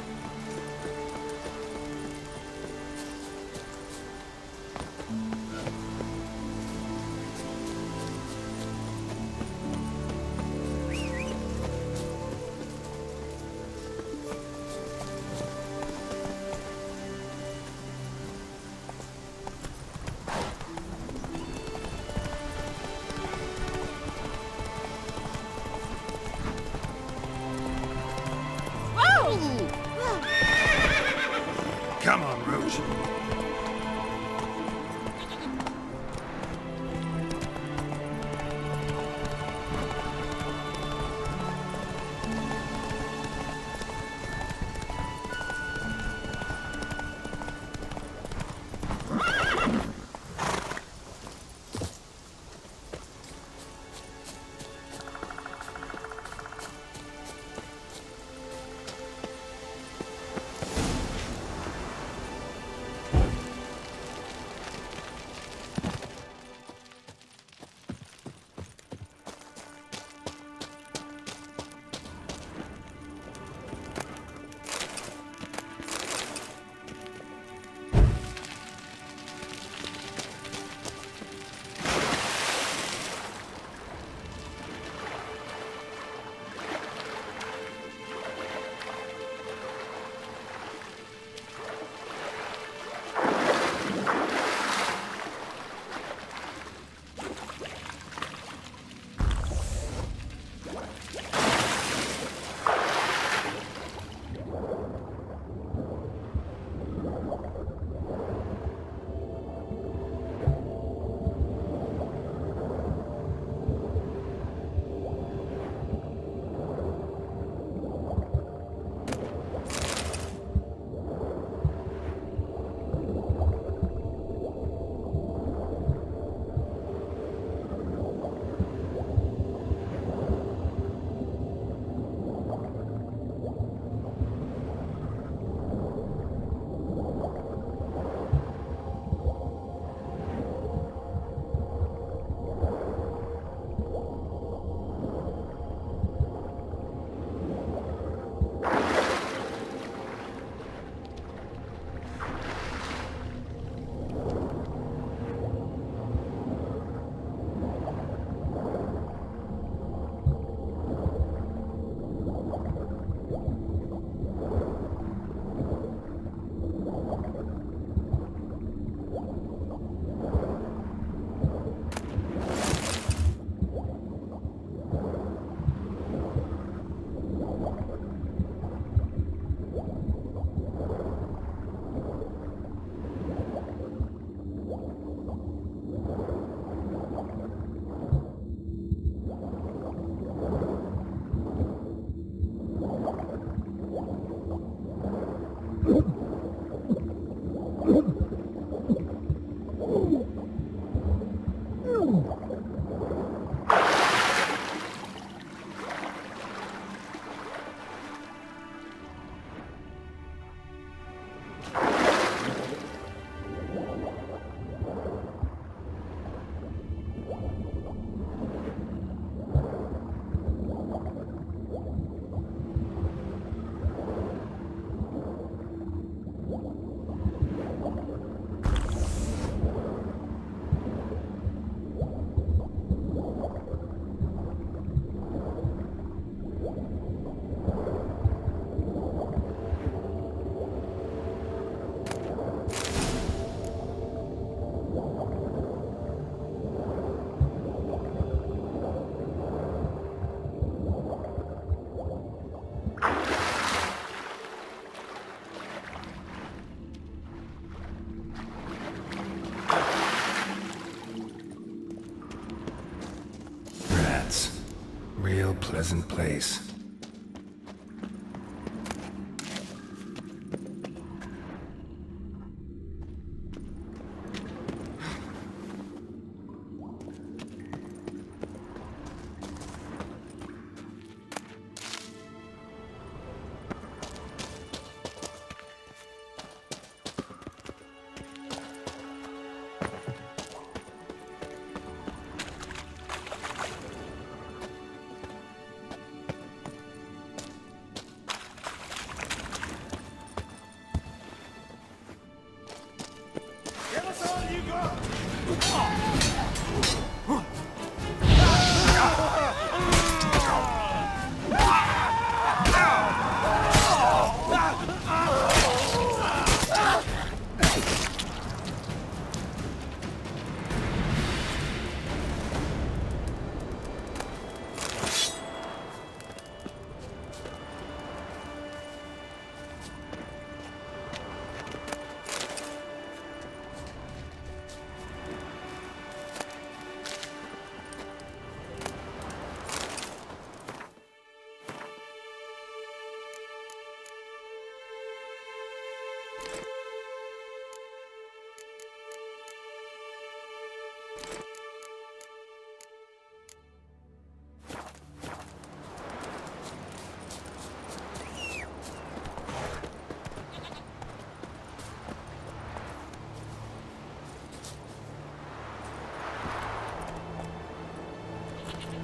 pleasant place.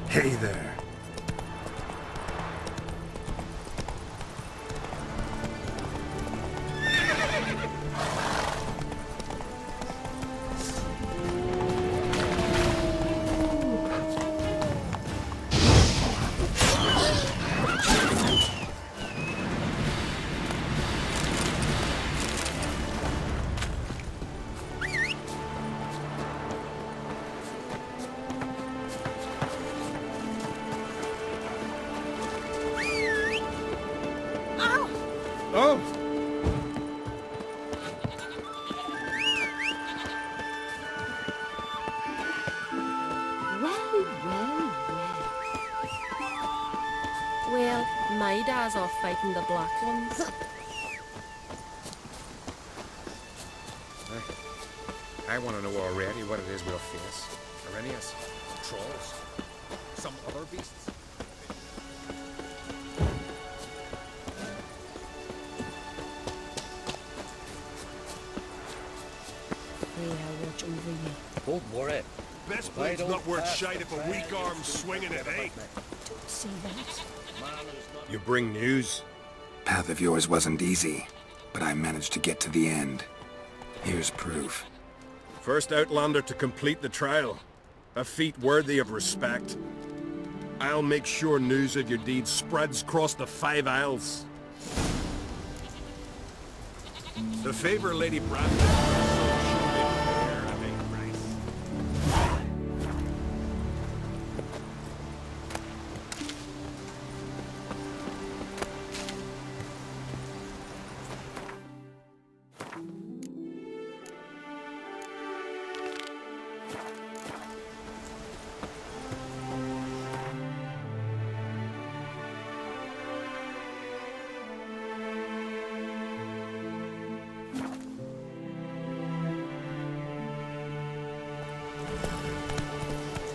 Hey there. Oh! Well, my dad's off fighting the black ones. I want to know already what it is we'll face. Arrhenius? Trolls? Some other beasts? I'll watch over you. Don't worry. Best Why blade's don't not worth pass shite the if a weak flag arm's swinging it, eh? Don't say that. You bring news? Path of yours wasn't easy, but I managed to get to the end. Here's proof. First Outlander to complete the trial. A feat worthy of respect. I'll make sure news of your deeds spreads across the 5 Isles. The favor Lady Brandon.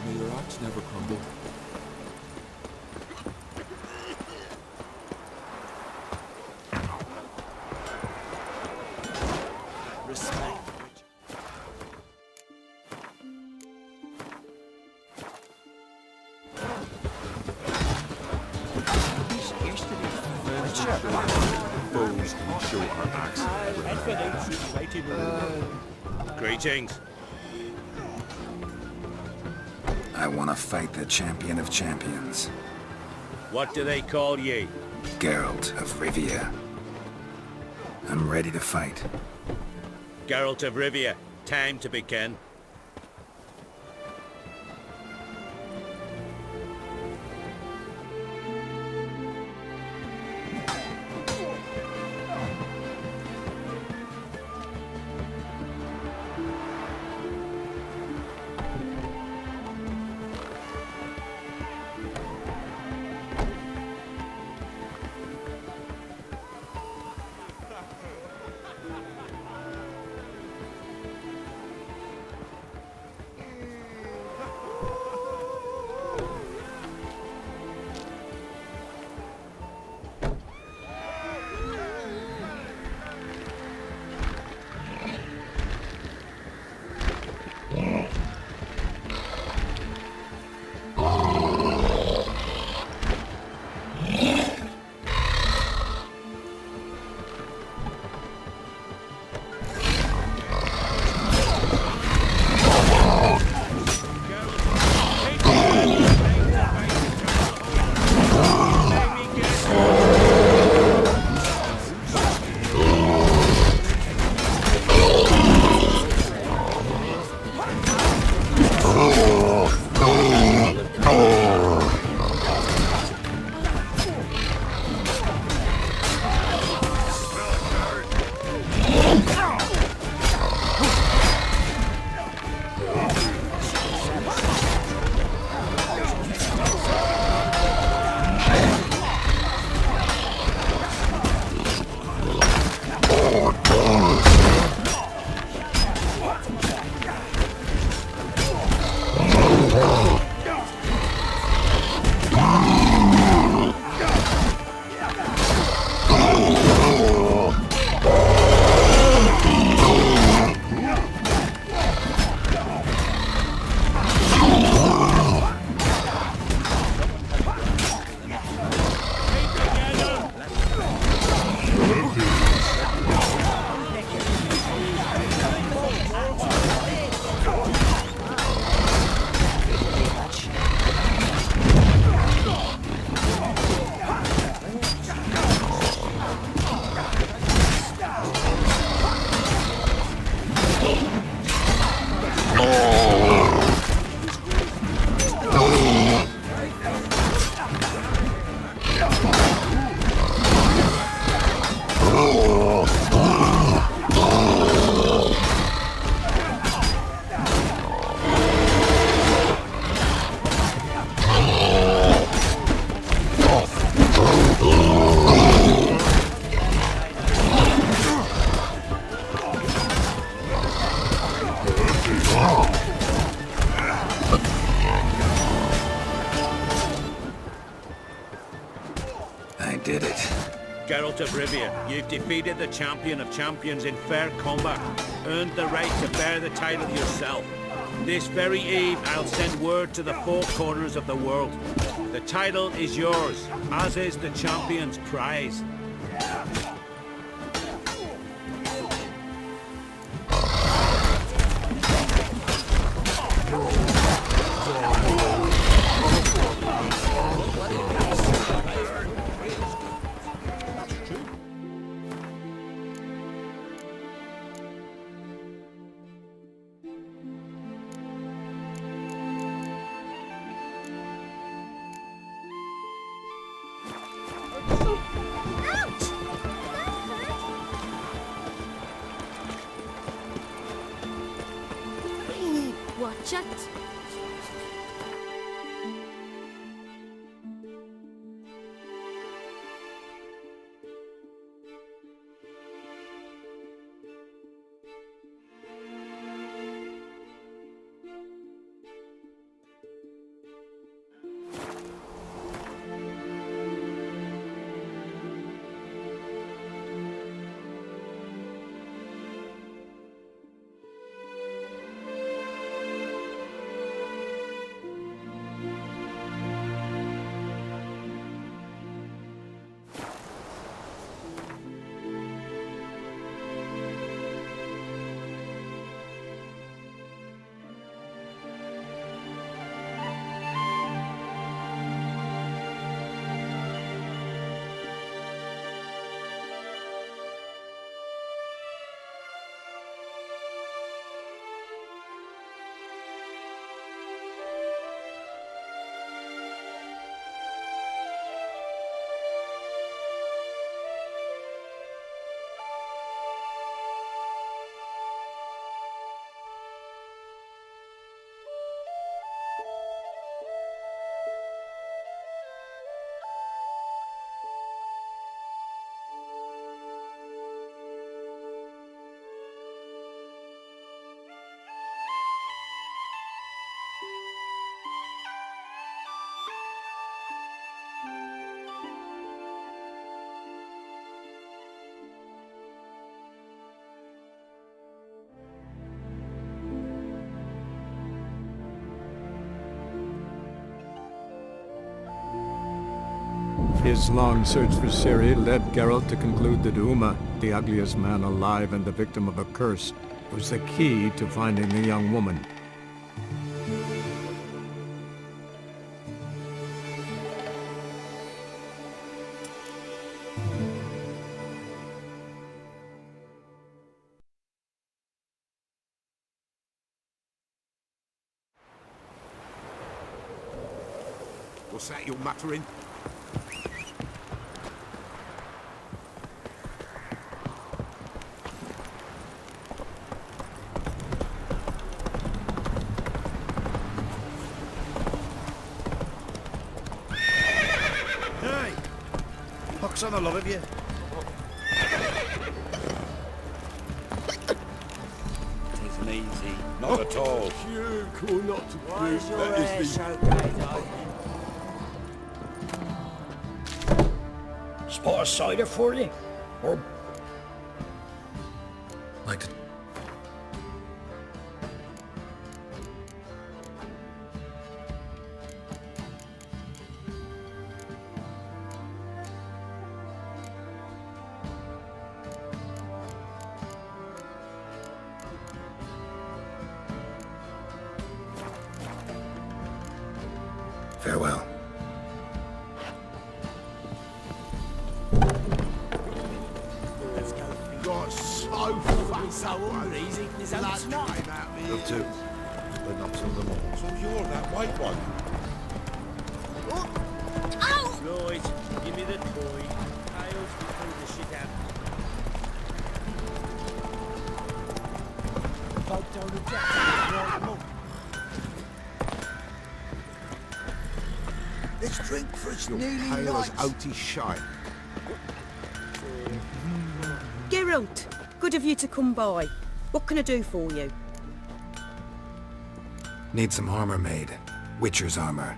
May your axe never crumble. Respect. Foes can show our axe. Greetings. I want to fight the champion of champions, What do they call ye? Geralt of Rivia. I'm ready to fight. Geralt of Rivia. Time to begin. I did it. Geralt of Rivia, you've defeated the champion of champions in fair combat, earned the right to bear the title yourself. This very eve, I'll send word to the four corners of the world. The title is yours, as is the champion's prize. Watch it. His long search for Ciri led Geralt to conclude that Uma, the ugliest man alive and the victim of a curse, was the key to finding the young woman. What's that you're muttering? Hey! Pox on the love of you. Taking it easy. Not at all. You cool not to Why is your that hair is so the... grey, Spot a cider for you? Or... Like to... Farewell. Got so fucking so easy. It's not. Came out Love to. but not some of them all. So you're that white one. Right, give me the toy. I'll throw the shit out. Fight down the jack. Let's drink for it's You're nearly pale as night. outy shine. Geralt, good of you to come by. What can I do for you? Need some armor made. Witcher's armor.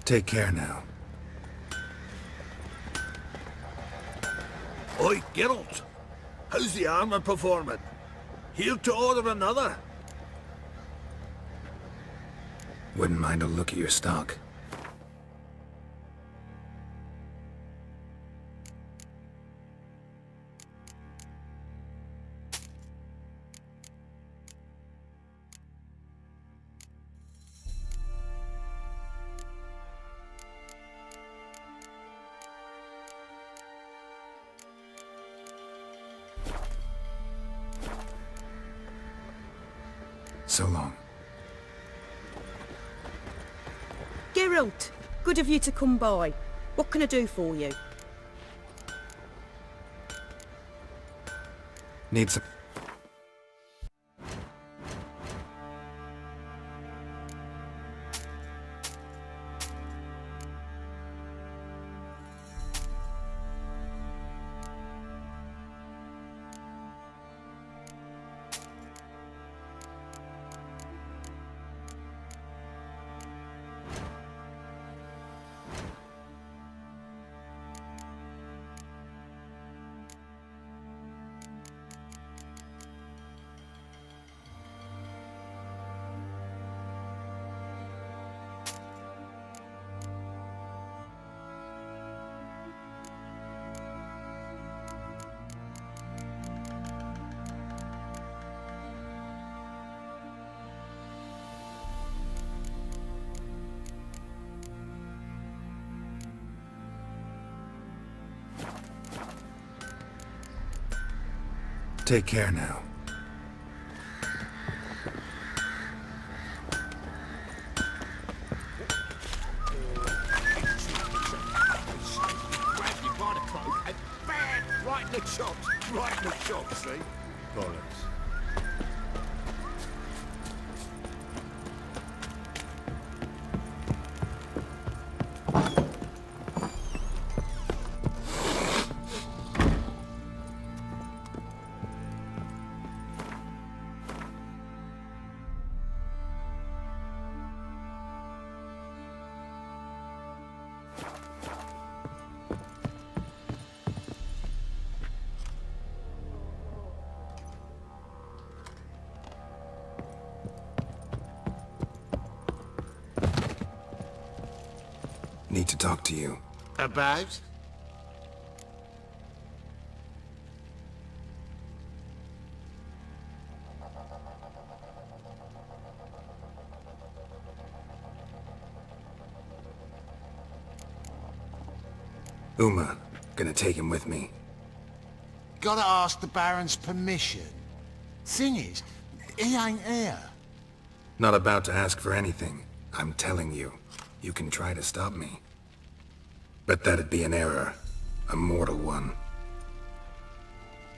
Take care now. Oi, Geralt! How's the armor performing? Here to order another? Wouldn't mind a look at your stock. So long. Geralt, good of you to come by. What can I do for you? Need some... Take care now. Grab you by the cloak and bang! Right in the chops! Right in the chops, see? Bollocks. Need to talk to you. About? Uma. Gonna take him with me. Gotta ask the Baron's permission. Thing is, he ain't here. Not about to ask for anything. I'm telling you. You can try to stop me. But that'd be an error. A mortal one.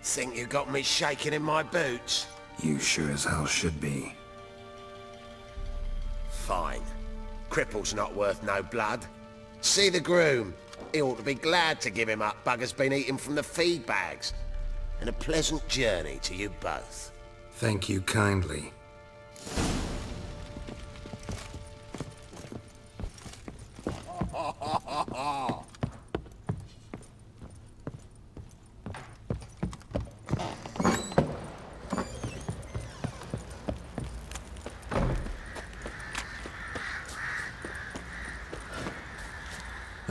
Think you got me shaking in my boots? You sure as hell should be. Fine. Cripple's not worth no blood. See the groom. He ought to be glad to give him up. Bugger's been eating from the feed bags. And a pleasant journey to you both. Thank you kindly.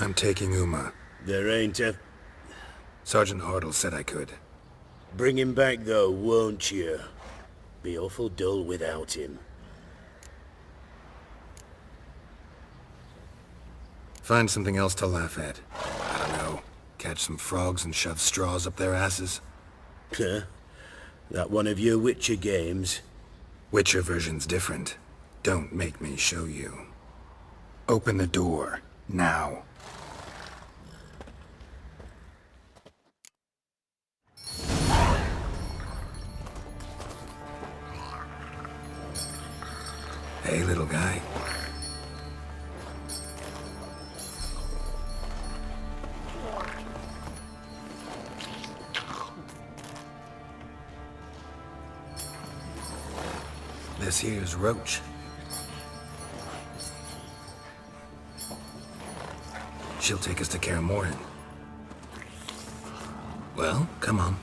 I'm taking Uma. There ain't a... Sergeant Hartle said I could. Bring him back though, won't you? Be awful dull without him. Find something else to laugh at. I don't know. Catch some frogs and shove straws up their asses. Huh? That one of your Witcher games? Witcher version's different. Don't make me show you. Open the door. Now. Hey, little guy. This here's Roach. She'll take us to Kaer Morhen. Well, come on.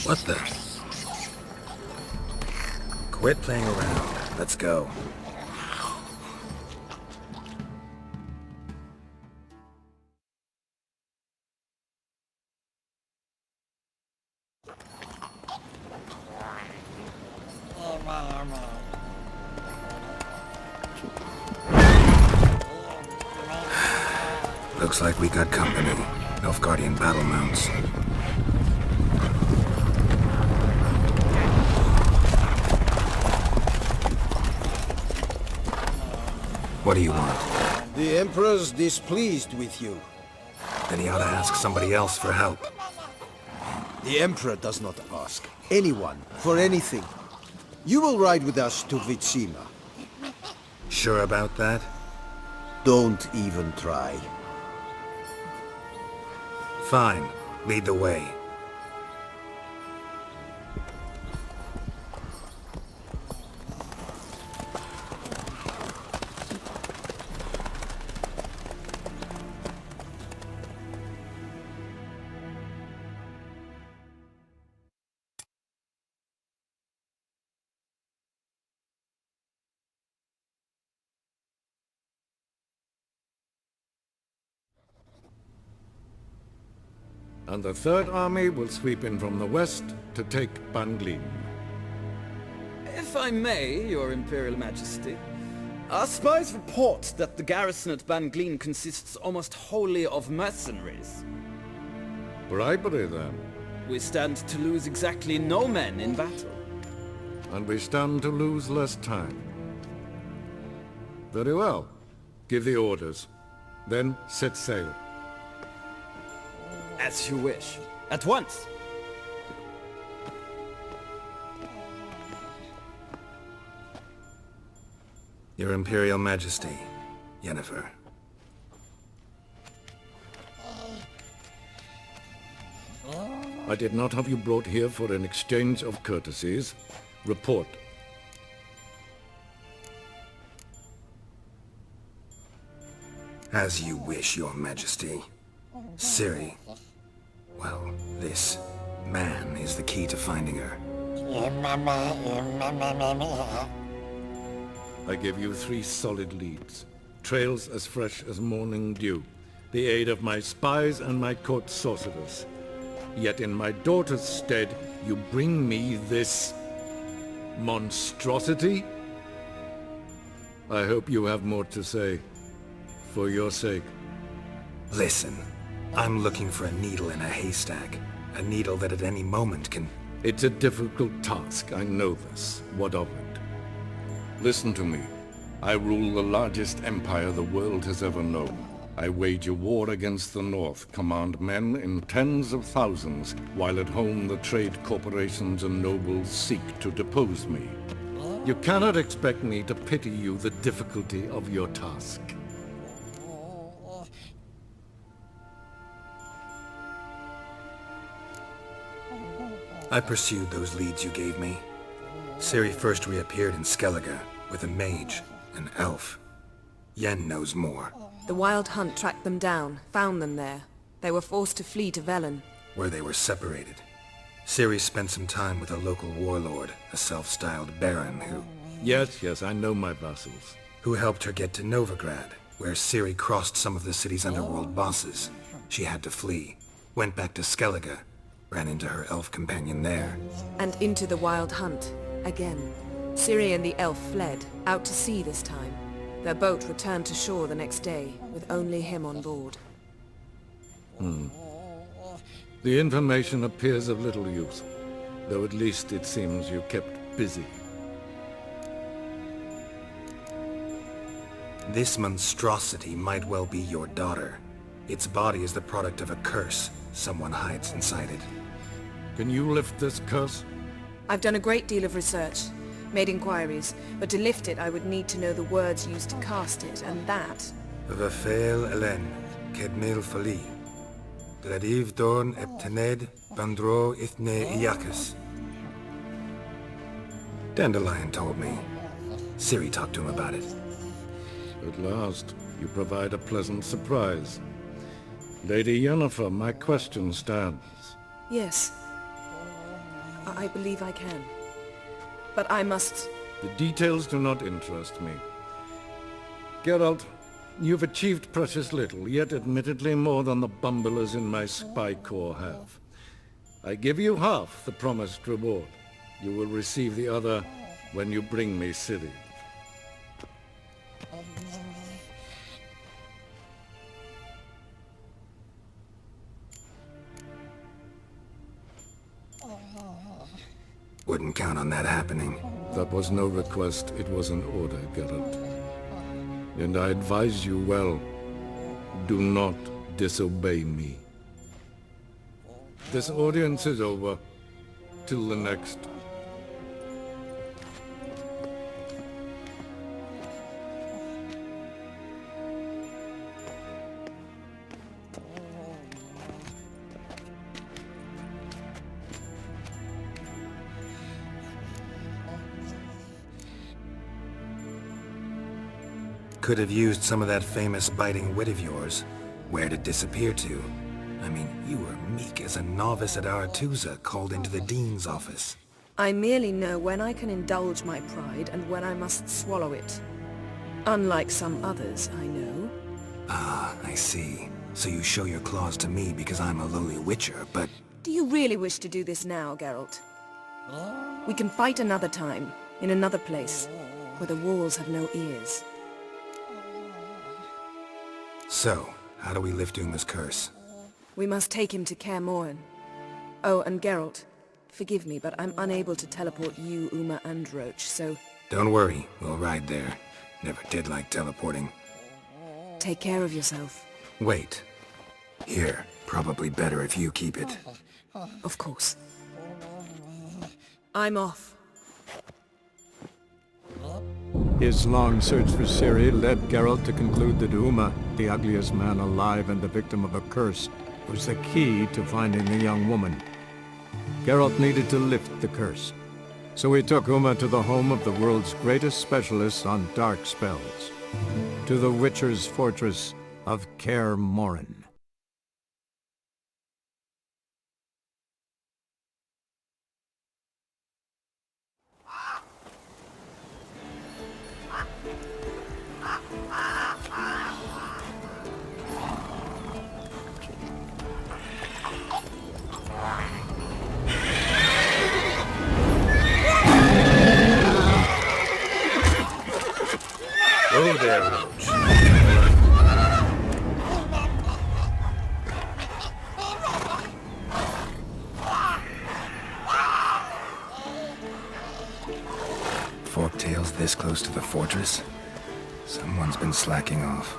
What the? Quit playing around. Let's go. Looks like we got company. Nilfgaardian battle mounts. What do you want? The Emperor's displeased with you. Then he ought to ask somebody else for help. The Emperor does not ask anyone for anything. You will ride with us to Vitsima. Sure about that? Don't even try. Fine. Lead the way. And the Third Army will sweep in from the west to take Ban-Glin. If I may, Your Imperial Majesty, our spies report that the garrison at Ban-Glin consists almost wholly of mercenaries. Bribery, then. We stand to lose exactly no men in battle. And we stand to lose less time. Very well. Give the orders. Then set sail. As you wish. At once! Your Imperial Majesty, Yennefer. I did not have you brought here for an exchange of courtesies. Report. As you wish, Your Majesty. Ciri. Well, this man is the key to finding her. I give you 3 solid leads. Trails as fresh as morning dew. The aid of my spies and my court sorcerers. Yet in my daughter's stead, you bring me this... monstrosity? I hope you have more to say. For your sake. Listen. I'm looking for a needle in a haystack. A needle that at any moment can... It's a difficult task, I know this. What of it? Listen to me. I rule the largest empire the world has ever known. I wage a war against the North, command men in tens of thousands, while at home the trade corporations and nobles seek to depose me. You cannot expect me to pity you the difficulty of your task. I pursued those leads you gave me. Ciri first reappeared in Skellige with a mage, an elf. Yen knows more. The Wild Hunt tracked them down, found them there. They were forced to flee to Velen. Where they were separated. Ciri spent some time with a local warlord, a self-styled baron who... Yes, I know my vassals. Who helped her get to Novigrad, where Ciri crossed some of the city's underworld bosses. She had to flee, went back to Skellige, ran into her elf companion there. And into the Wild Hunt, again. Ciri and the elf fled, out to sea this time. Their boat returned to shore the next day, with only him on board. The information appears of little use, though at least it seems you kept busy. This monstrosity might well be your daughter. Its body is the product of a curse. Someone hides inside it. Can you lift this curse? I've done a great deal of research, made inquiries, but to lift it I would need to know the words used to cast it, and that... Vafel Elen, Kedmil Fali. Dradiv Dorn Eptened Bandro Ithne Iacus. Dandelion told me. Ciri talked to him about it. At last, you provide a pleasant surprise. Lady Yennefer, my question stands. Yes. I believe I can. But I must... The details do not interest me. Geralt, you've achieved precious little, yet admittedly more than the bumblers in my spy corps have. I give you half the promised reward. You will receive the other when you bring me Ciri. Wouldn't count on that happening. That was no request, it was an order, Geralt. And I advise you well, do not disobey me. This audience is over. Till the next. Could have used some of that famous biting wit of yours. Where'd it disappear to? I mean, you were meek as a novice at Aretuza called into the Dean's office. I merely know when I can indulge my pride and when I must swallow it. Unlike some others, I know. Ah, I see. So you show your claws to me because I'm a lowly witcher, but... Do you really wish to do this now, Geralt? We can fight another time, in another place, where the walls have no ears. So, how do we lift Uma's curse? We must take him to Kaer Morhen. Oh, and Geralt, forgive me, but I'm unable to teleport you, Uma, and Roach, so... Don't worry, we'll ride there. Never did like teleporting. Take care of yourself. Wait. Here, probably better if you keep it. Of course. I'm off. His long search for Ciri led Geralt to conclude that Uma, the ugliest man alive and the victim of a curse, was the key to finding the young woman. Geralt needed to lift the curse, so he took Uma to the home of the world's greatest specialist on dark spells, to the Witcher's fortress of Kaer Morhen. Oh there, Roach. Forktails this close to the fortress? Someone's been slacking off.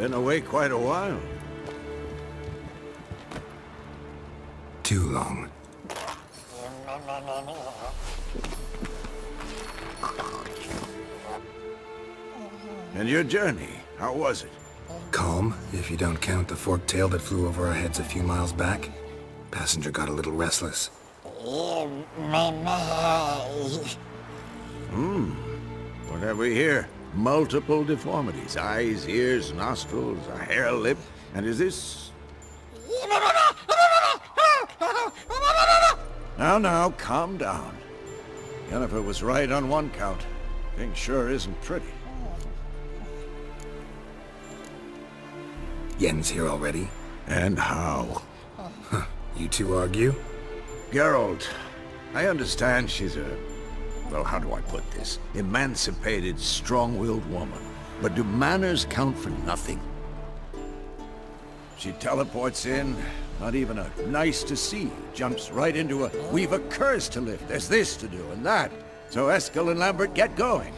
Been away quite a while. Too long. And your journey, how was it? Calm, if you don't count the forked tail that flew over our heads a few miles back. Passenger got a little restless. What have we here? Multiple deformities. Eyes, ears, nostrils, a hair lip. And is this... Now, calm down. Yennefer was right on one count. Thing sure isn't pretty. Yen's here already? And how? Huh. You two argue? Geralt, I understand she's a... well, how do I put this? Emancipated, strong-willed woman. But do manners count for nothing? She teleports in, not even a nice to see, jumps right into a, we've a curse to lift, there's this to do and that. So Eskel and Lambert get going.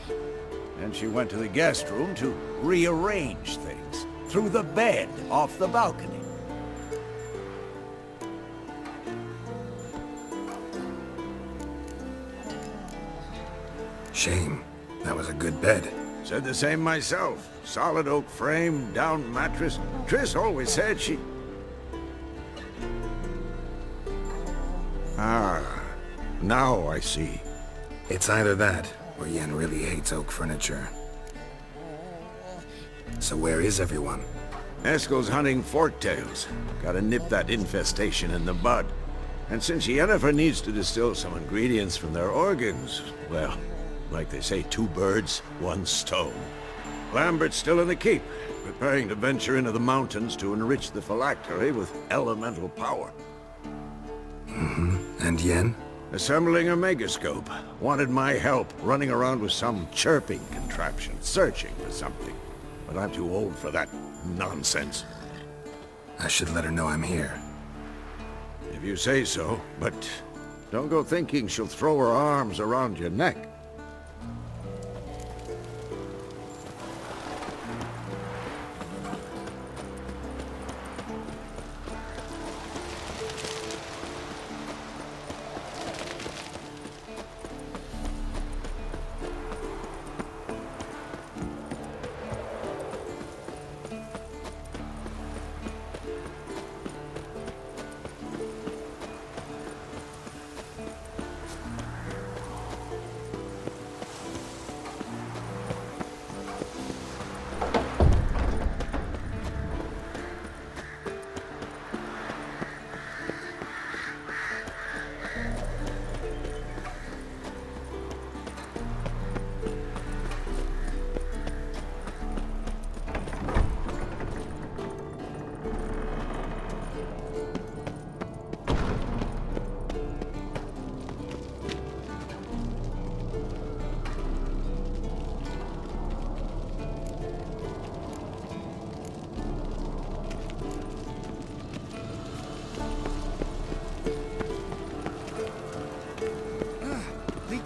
And she went to the guest room to rearrange things. Through the bed, off the balcony. Shame. That was a good bed. Said the same myself. Solid oak frame, down mattress. Triss always said she... Ah, now I see. It's either that, or Yen really hates oak furniture. So where is everyone? Eskel's hunting forktails. Gotta nip that infestation in the bud. And since Yennefer needs to distill some ingredients from their organs, well, like they say, 2 birds, 1 stone. Lambert's still in the keep, preparing to venture into the mountains to enrich the phylactery with elemental power. And Yen? Assembling a megascope. Wanted my help, running around with some chirping contraption, searching for something. But I'm too old for that nonsense. I should let her know I'm here. If you say so, but don't go thinking she'll throw her arms around your neck.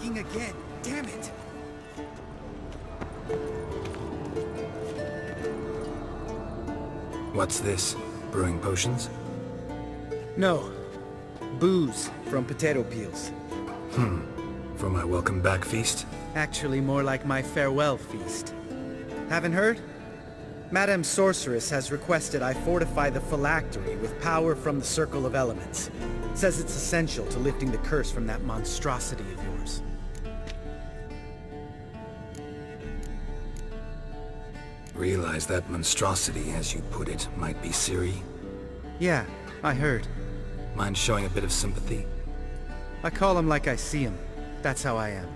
Again. Damn it! What's this? Brewing potions? No. Booze from potato peels. For my welcome back feast? Actually more like my farewell feast. Haven't heard? Madame Sorceress has requested I fortify the phylactery with power from the Circle of Elements. Says it's essential to lifting the curse from that monstrosity of yours. Realize that monstrosity, as you put it, might be Ciri? Yeah, I heard. Mind showing a bit of sympathy? I call him like I see him. That's how I am.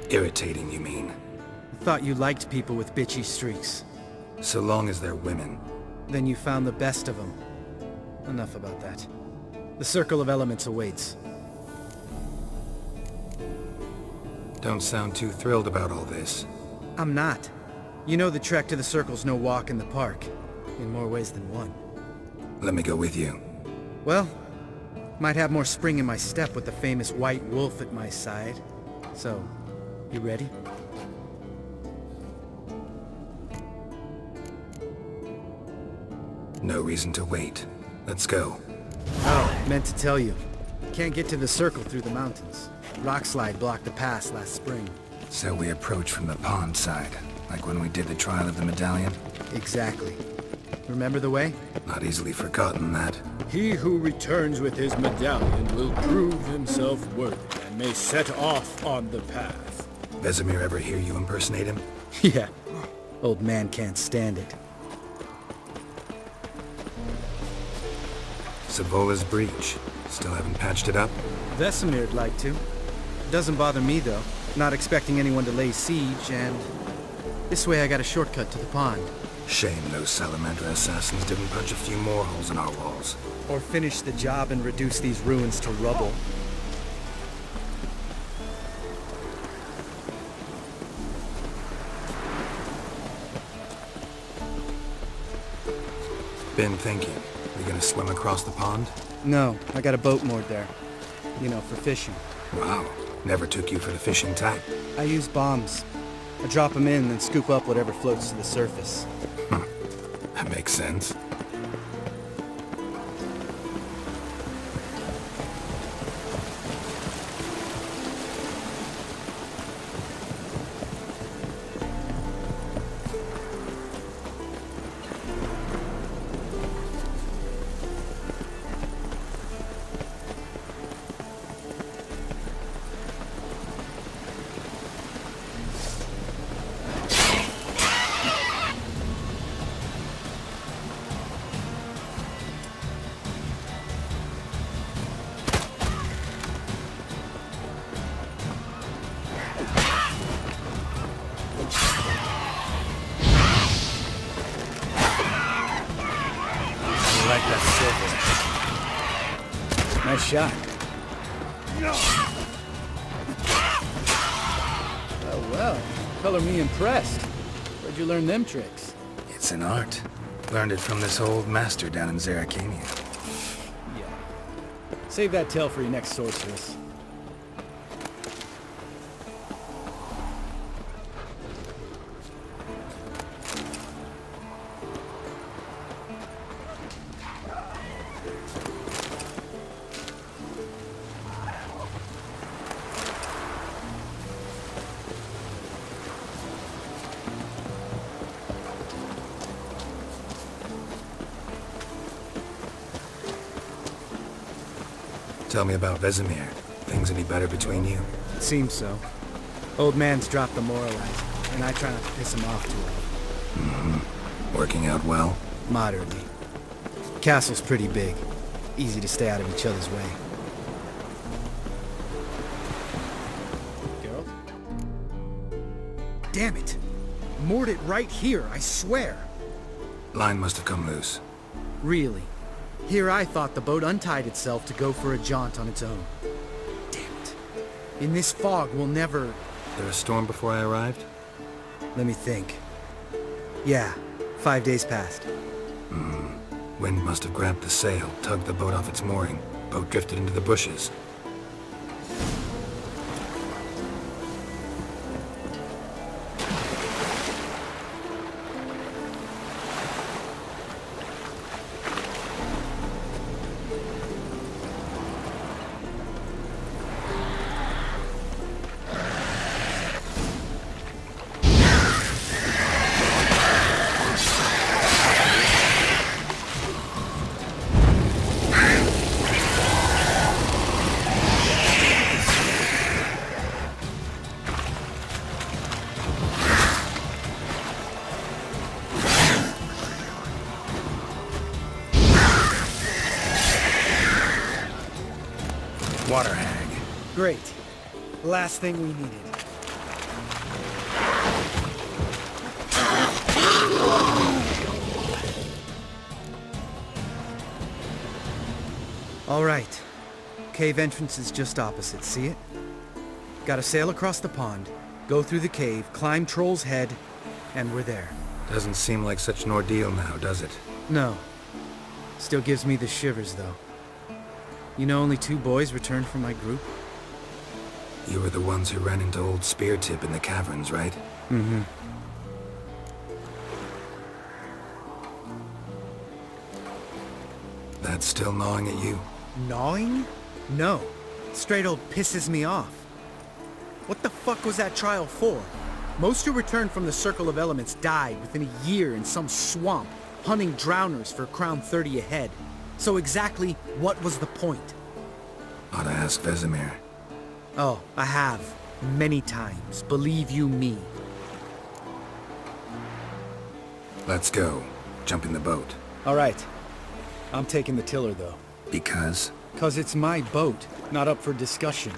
Irritating, you mean? I thought you liked people with bitchy streaks. So long as they're women. Then you found the best of them. Enough about that. The Circle of Elements awaits. Don't sound too thrilled about all this. I'm not. You know the trek to the Circle's no walk in the park. In more ways than one. Let me go with you. Well, might have more spring in my step with the famous White Wolf at my side. So, You ready? No reason to wait. Let's go. Oh, meant to tell you. Can't get to the circle through the mountains. Rockslide blocked the pass last spring. So we approach from the pond side, like when we did the trial of the medallion? Exactly. Remember the way? Not easily forgotten, that. He who returns with his medallion will prove himself worthy and may set off on the path. Vesemir ever hear you impersonate him? Yeah. Old man can't stand it. Savola's breach. Still haven't patched it up? Vesemir'd like to. Doesn't bother me, though. Not expecting anyone to lay siege, and... this way I got a shortcut to the pond. Shame those Salamander assassins didn't punch a few more holes in our walls. Or finish the job and reduce these ruins to rubble. Been thinking. We gonna swim across the pond? No, I got a boat moored there. You know, for fishing. Wow. Never took you for the fishing type. I use bombs. I drop them in, then scoop up whatever floats to the surface. That makes sense. Nice shot. Oh, well. Color me impressed. Where'd you learn them tricks? It's an art. Learned it from this old master down in Zerrikania. Yeah. Save that tale for your next sorceress. Tell me about Vesemir. Things any better between you? It seems so. Old man's dropped the moralizer, and I try not to piss him off too often. Mm-hmm. Working out well? Moderately. Castle's pretty big. Easy to stay out of each other's way. Geralt? Damn it! Moored it right here, I swear! Line must have come loose. Really? Here I thought the boat untied itself to go for a jaunt on its own. Damn it. In this fog, we'll never... There a storm before I arrived? Let me think. Yeah, 5 days passed. Wind must have grabbed the sail, tugged the boat off its mooring. Boat drifted into the bushes. Water hag. Great. Last thing we needed. All right. Cave entrance is just opposite, see it? Gotta sail across the pond, go through the cave, climb Troll's Head, and we're there. Doesn't seem like such an ordeal now, does it? No. Still gives me the shivers, though. You know only 2 boys returned from my group? You were the ones who ran into old Speartip in the caverns, right? Mm-hmm. That's still gnawing at you? Gnawing? No. Straight old pisses me off. What the fuck was that trial for? Most who returned from the Circle of Elements died within a year in some swamp, hunting drowners for Crown 30 a head. So exactly what was the point? Ought to ask Vesemir. Oh, I have. Many times. Believe you me. Let's go. Jump in the boat. All right. I'm taking the tiller, though. Because? 'Cause it's my boat, not up for discussion.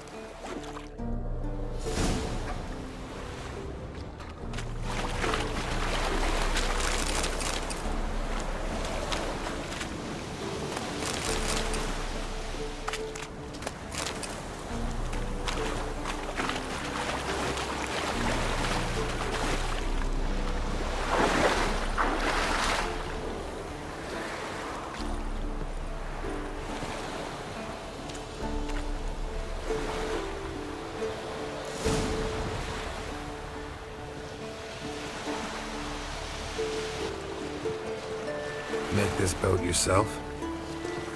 Make this boat yourself?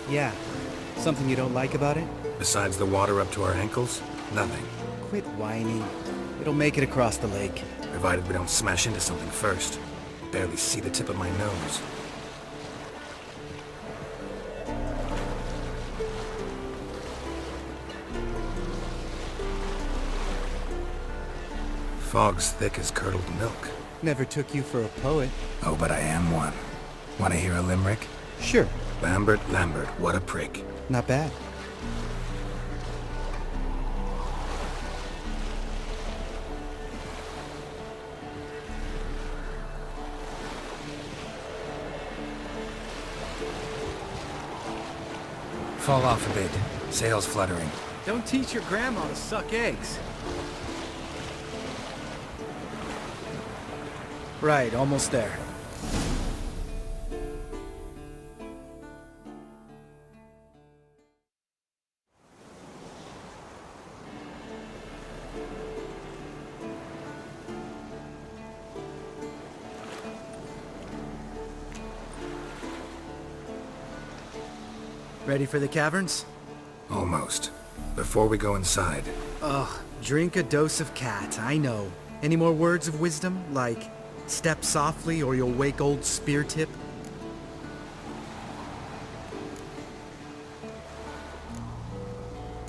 Yeah. Something you don't like about it? Besides the water up to our ankles? Nothing. Quit whining. It'll make it across the lake. Provided we don't smash into something first. Barely see the tip of my nose. Fog's thick as curdled milk. Never took you for a poet. Oh, but I am one. Want to hear a limerick? Sure. Lambert, what a prick. Not bad. Fall off a bit. Sails fluttering. Don't teach your grandma to suck eggs. Right, almost there. Ready for the caverns? Almost. Before we go inside. Ugh, drink a dose of cat, I know. Any more words of wisdom, like, step softly or you'll wake old Speartip?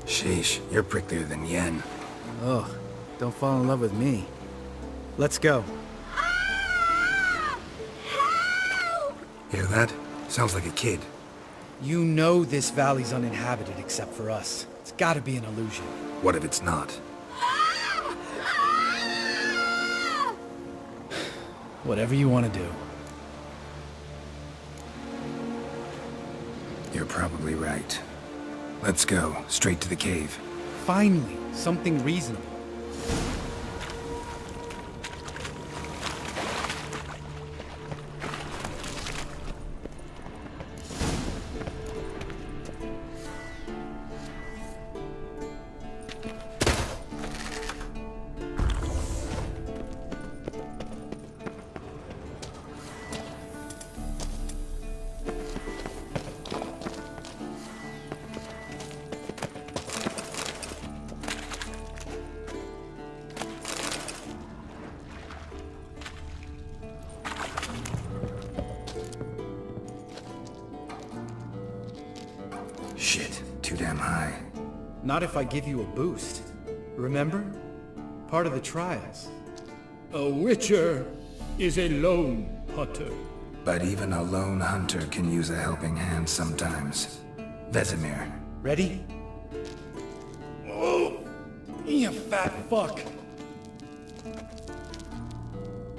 Sheesh, you're pricklier than Yen. Ugh, don't fall in love with me. Let's go. Hear that? Sounds like a kid. You know this valley's uninhabited except for us. It's gotta be an illusion. What if it's not? Whatever you want to do. You're probably right. Let's go, straight to the cave. Finally, something reasonable. Shit, too damn high. Not if I give you a boost. Remember? Part of the trials. A witcher is a lone hunter. But even a lone hunter can use a helping hand sometimes. Vesemir. Ready? Oh, you fat fuck.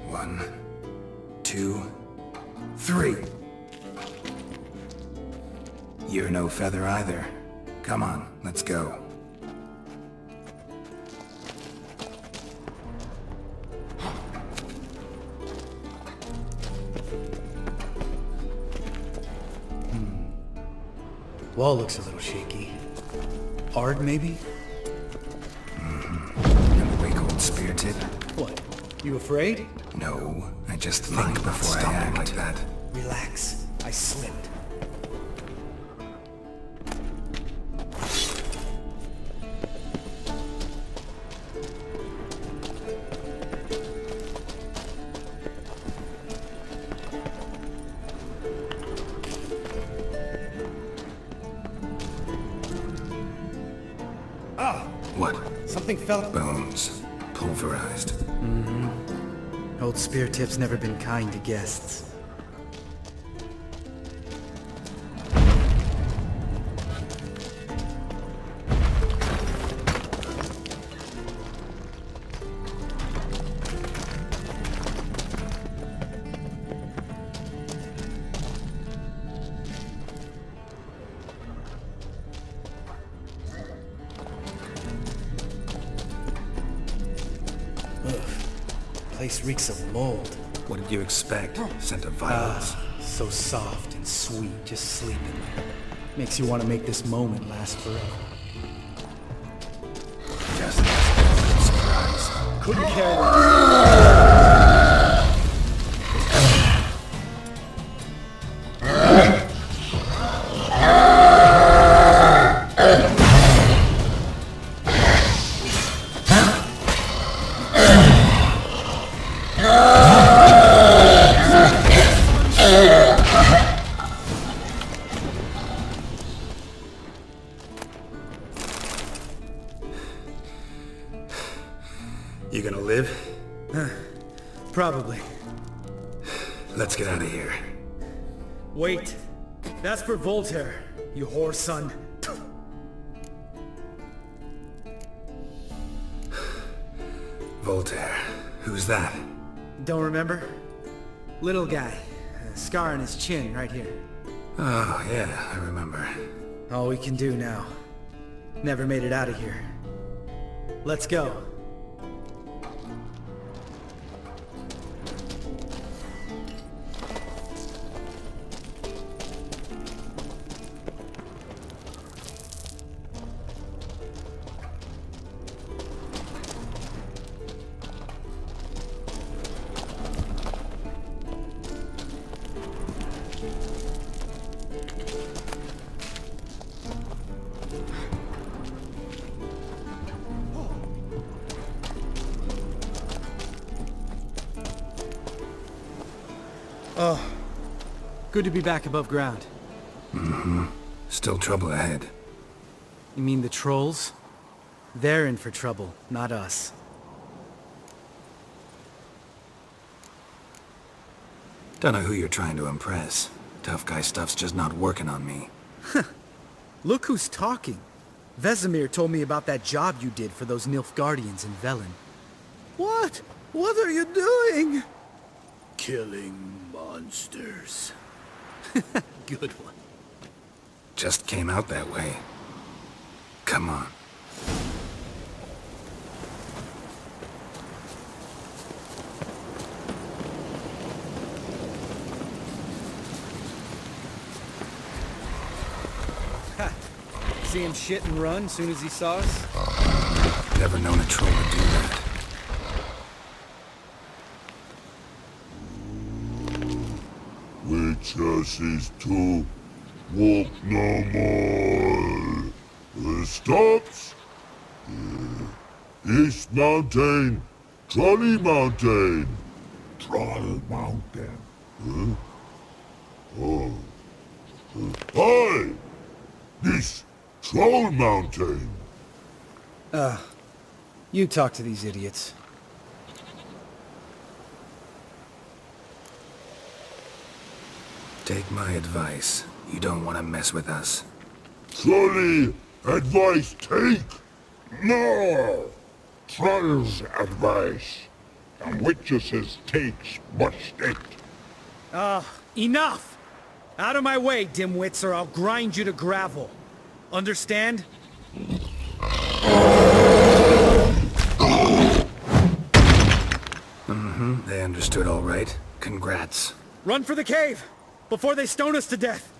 1, 2, 3. You're no feather either. Come on, let's go. Wall looks a little shaky. Hard, maybe? Mm-hmm. old spear tip? What? You afraid? No, I just think before I act like that. Relax. I slipped. What? Something fell... Bones. Pulverized. Mm-hmm. Old spear tip's never been kind to guests. Place reeks of mold. What did you expect? Scent of violence? So soft and sweet, just sleeping. Makes you want to make this moment last forever. Just a surprise. Couldn't care less. You gonna live? Probably. Let's get out of here. Wait. That's for Voltaire, you whore son. Voltaire. Who's that? Don't remember? Little guy. A scar on his chin, right here. Oh, yeah, I remember. All we can do now. Never made it out of here. Let's go. Oh, good to be back above ground. Mm-hmm. Still trouble ahead. You mean the trolls? They're in for trouble, not us. Don't know who you're trying to impress. Tough guy stuff's just not working on me. Look who's talking. Vesemir told me about that job you did for those Nilfgaardians in Velen. What? What are you doing? Killing monsters. Good one. Just came out that way. Come on. Ha! See him shit and run soon as he saw us? Never known a troll to do that. Witches is to walk no more. Stops. East Mountain, Trolley Mountain. Troll Mountain. Huh? Oh. Hi! This Troll Mountain. You talk to these idiots. Take my advice. You don't want to mess with us. Trolley advice take? No! Troll's advice. And witches' takes must take. Enough! Out of my way, dimwits, or I'll grind you to gravel. Understand? Mm-hmm. They understood all right. Congrats. Run for the cave! Before they stone us to death!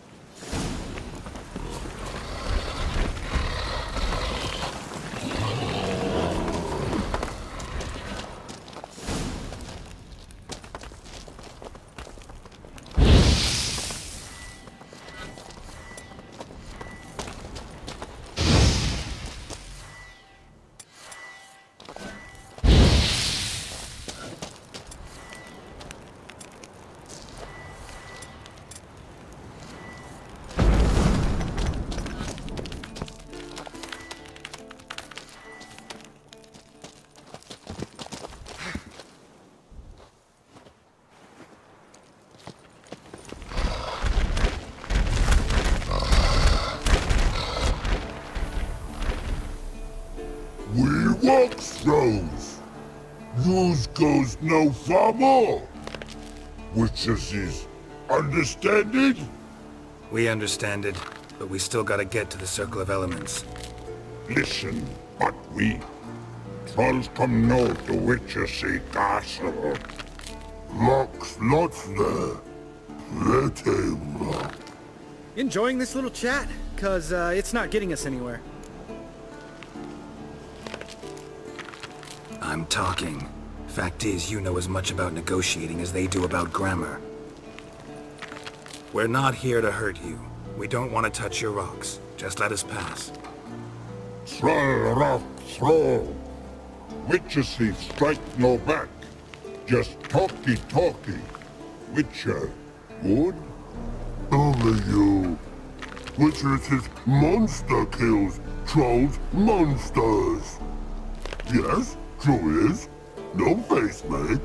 walk throws. Yous goes no far more. Witches is understand it? We understand it, but we still gotta get to the Circle of Elements. Listen, but we. Trolls come north to Witchersea Castle. Lots there. Plenty rock. Enjoying this little chat? Cause it's not getting us anywhere. I'm talking. Fact is, you know as much about negotiating as they do about grammar. We're not here to hurt you. We don't want to touch your rocks. Just let us pass. Troll rock troll. Witchersea strike no back. Just talky. Witcher, good? Only you. Witchersea monster kills. Trolls monsters. Yes, true is. No face make.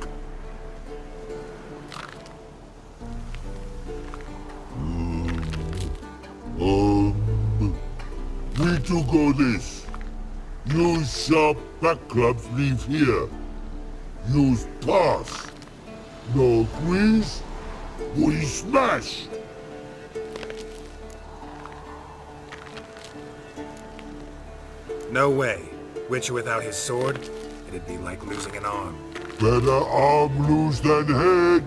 We to go this. Use sharp backups leave here. Use pass. No agrees? We smash. No way. Witcher without his sword? It'd be like losing an arm. Better arm lose than head.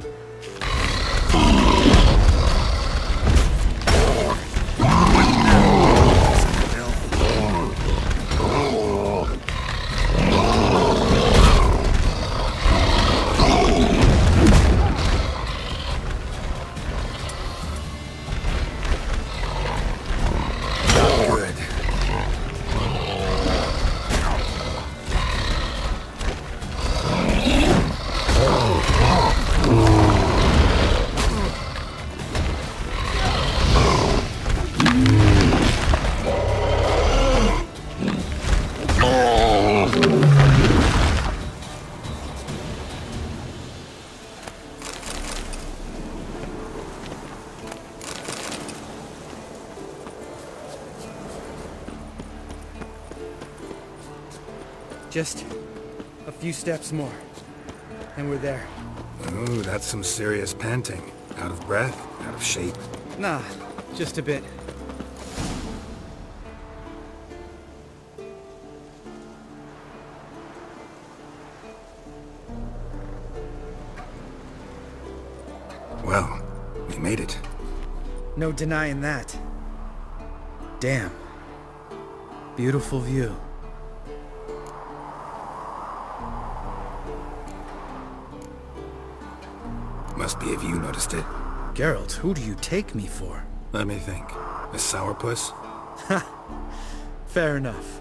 Just a few steps more, and we're there. Ooh, that's some serious panting. Out of breath? Out of shape? Nah, just a bit. Well, we made it. No denying that. Damn. Beautiful view. Must be if you noticed it. Geralt, who do you take me for? Let me think. A sourpuss? Ha! Fair enough.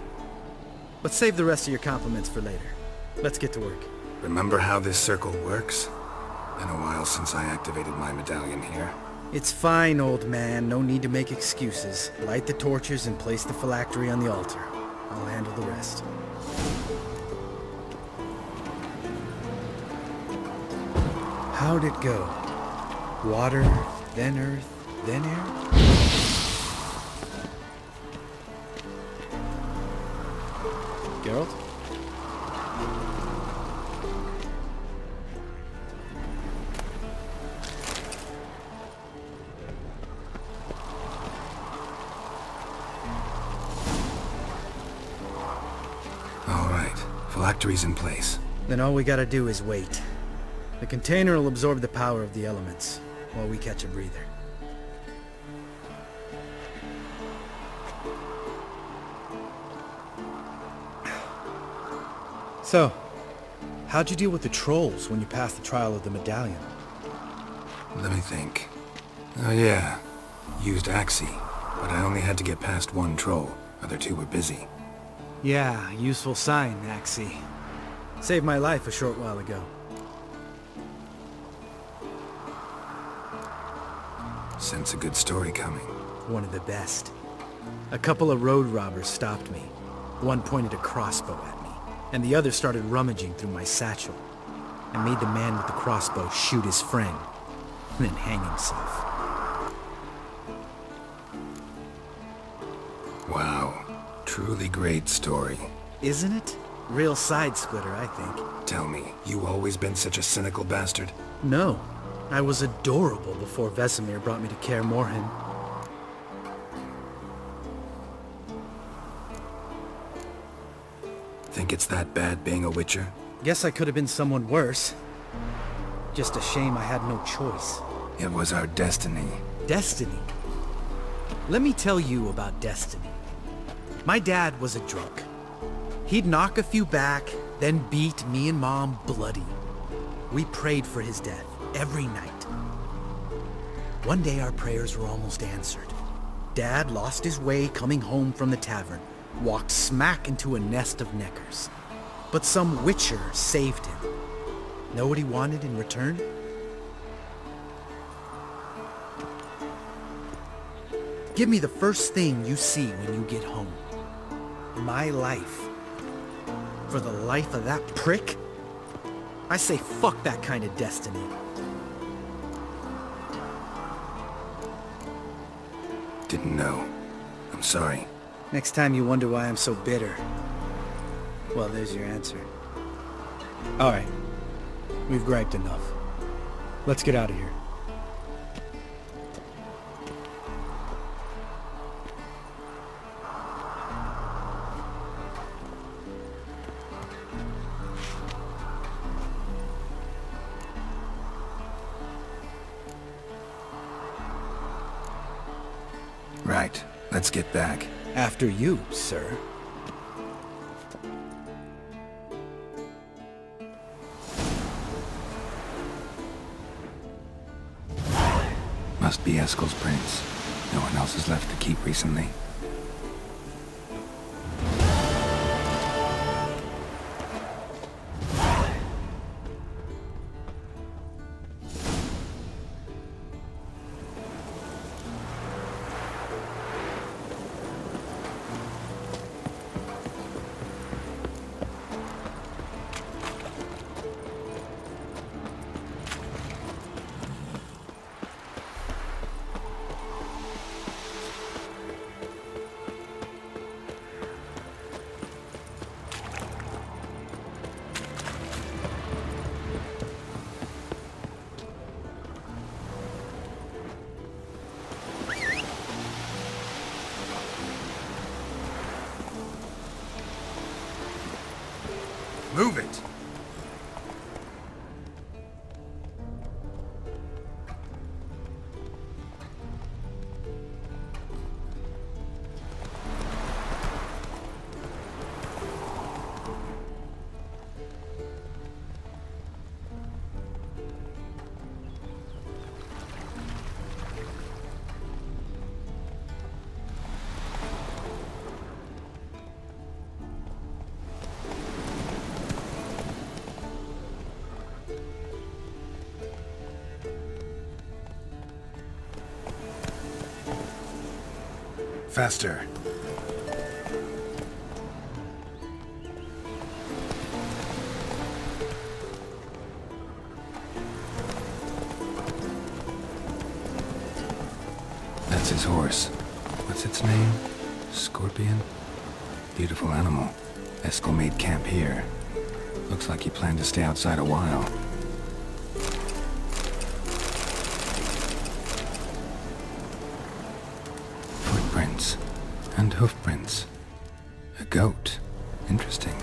But save the rest of your compliments for later. Let's get to work. Remember how this circle works? Been a while since I activated my medallion here. It's fine, old man. No need to make excuses. Light the torches and place the phylactery on the altar. I'll handle the rest. How'd it go? Water, then earth, then air? Geralt? All right. Phylactery's in place. Then all we gotta do is wait. The container will absorb the power of the elements, while we catch a breather. So, how'd you deal with the trolls when you passed the trial of the medallion? Let me think. Oh yeah, used Axii, but I only had to get past one troll. Other two were busy. Yeah, useful sign, Axii. Saved my life a short while ago. Sense a good story coming. One of the best. A couple of road robbers stopped me. One pointed a crossbow at me, and the other started rummaging through my satchel. I made the man with the crossbow shoot his friend, and then hang himself. Wow. Truly great story. Isn't it? Real side-splitter, I think. Tell me, you always been such a cynical bastard? No. I was adorable before Vesemir brought me to Kaer Morhen. Think it's that bad being a Witcher? Guess I could have been someone worse. Just a shame I had no choice. It was our destiny. Destiny? Let me tell you about destiny. My dad was a drunk. He'd knock a few back, then beat me and Mom bloody. We prayed for his death every night. One day our prayers were almost answered. Dad lost his way coming home from the tavern, walked smack into a nest of neckers. But some Witcher saved him. Know what he wanted in return? Give me the first thing you see when you get home. My life. For the life of that prick? I say fuck that kind of destiny. Didn't know. I'm sorry. Next time you wonder why I'm so bitter, well, there's your answer. Alright. We've griped enough. Let's get out of here. Right. Let's get back. After you, sir. Must be Eskel's prince. No one else is left to keep recently. Move it! Faster. That's his horse. What's its name? Scorpion? Beautiful animal. Eskel made camp here. Looks like he planned to stay outside a while. Footprints. And hoofprints. A goat. Interesting.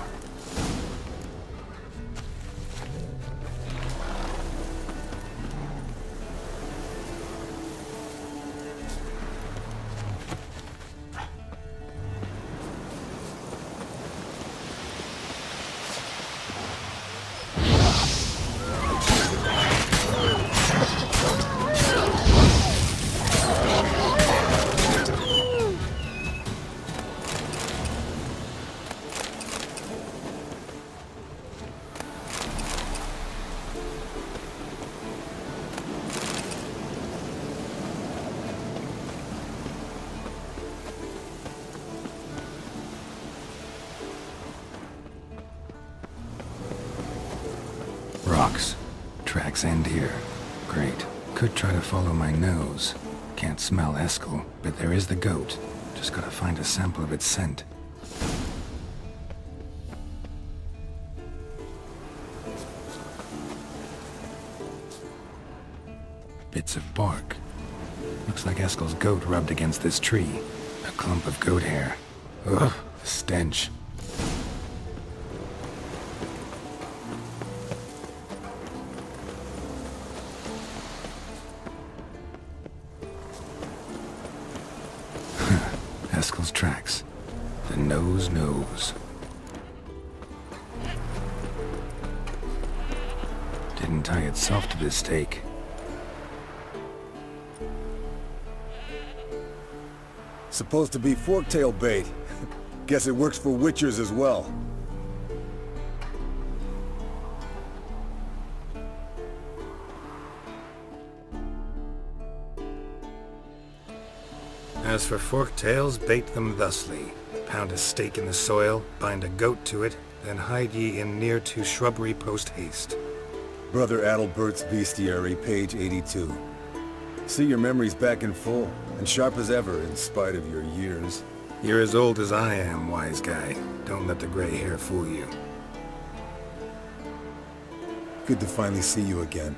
Rocks. Tracks end here. Great. Could try to follow my nose. Can't smell Eskel, but there is the goat. Just gotta find a sample of its scent. bark. Looks like Eskel's goat rubbed against this tree. A clump of goat hair. Ugh, the stench. Eskel's tracks. The nose knows. Didn't tie itself to this stake. Supposed to be forktail bait. Guess it works for witchers as well. As for forktails, bait them thusly. Pound a stake in the soil, bind a goat to it, then hide ye in near to shrubbery post haste. Brother Adalbert's Bestiary, page 82. See your memories back in full, and sharp as ever in spite of your years. You're as old as I am, wise guy. Don't let the gray hair fool you. Good to finally see you again.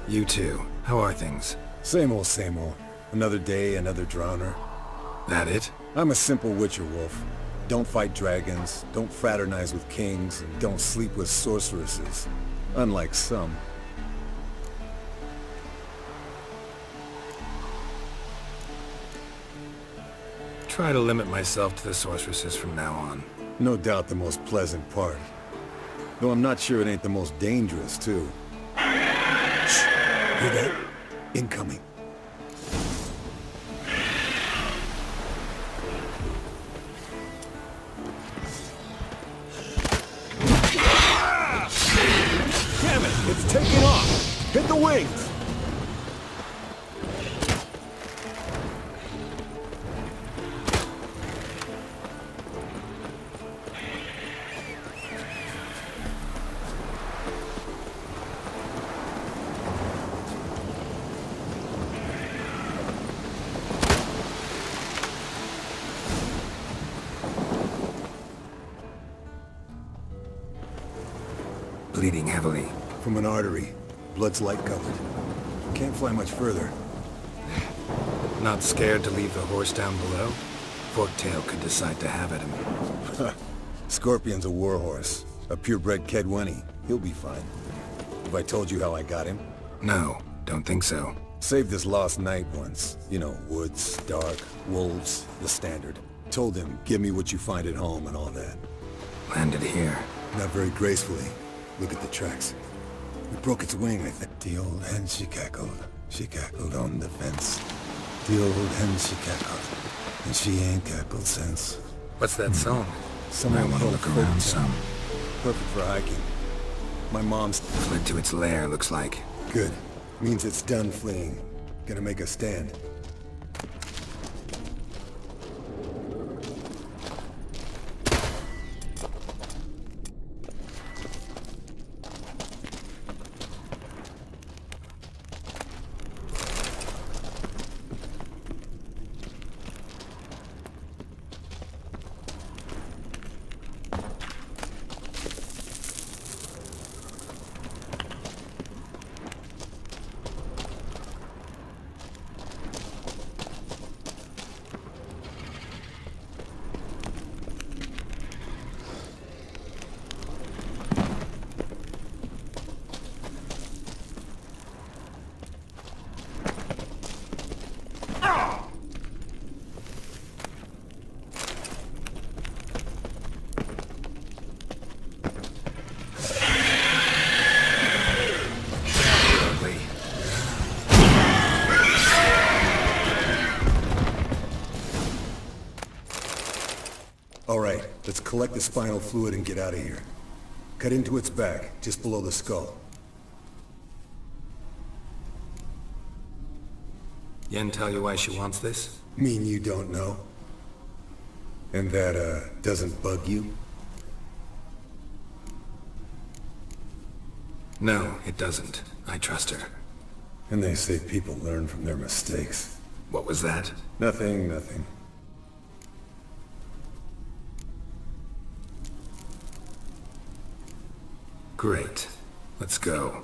You too. How are things? Same old, same old. Another day, another drowner. That it? I'm a simple witcher, Wolf. Don't fight dragons, don't fraternize with kings, and don't sleep with sorceresses. Unlike some. Try to limit myself to the sorceresses from now on. No doubt the most pleasant part. Though I'm not sure it ain't the most dangerous, too. Shh! Hear that? Incoming. Damn it! It's taking off! Hit the wings! Bleeding heavily. From an artery. Blood's light colored. Can't fly much further. Not scared to leave the horse down below? Forktail could decide to have at him. Scorpion's a warhorse. A purebred Kedwenny. He'll be fine. Have I told you how I got him? No, don't think so. Saved this lost knight once. You know, woods, dark, wolves, the standard. Told him, give me what you find at home and all that. Landed here. Not very gracefully. Look at the tracks. We broke its wing, I think. The old hen, she cackled. She cackled on the fence. The old hen, she cackled. And she ain't cackled since. What's that song? Someone want to look around some. Perfect for hiking. My mom's fled to its lair, looks like. Good. Means it's done fleeing. Gonna make a stand. Alright, let's collect the spinal fluid and get out of here. Cut into its back, just below the skull. Yen tell you why she wants this? Mean you don't know? And that, doesn't bug you? No, it doesn't. I trust her. And they say people learn from their mistakes. What was that? Nothing, nothing. Great. Let's go.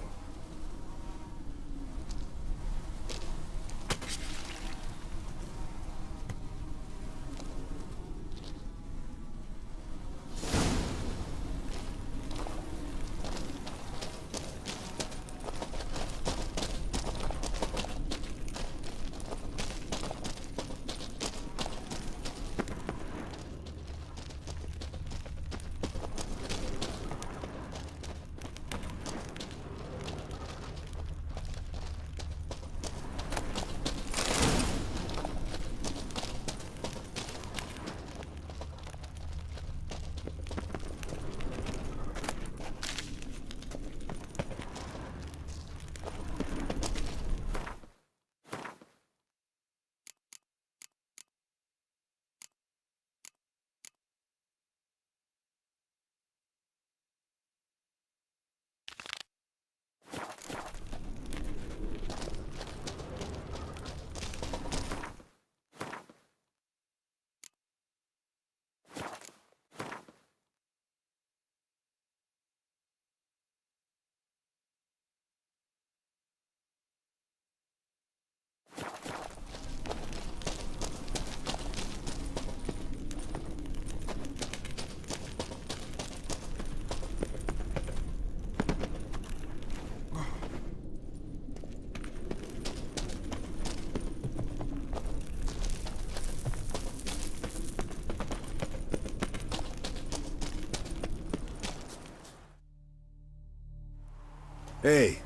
Hey,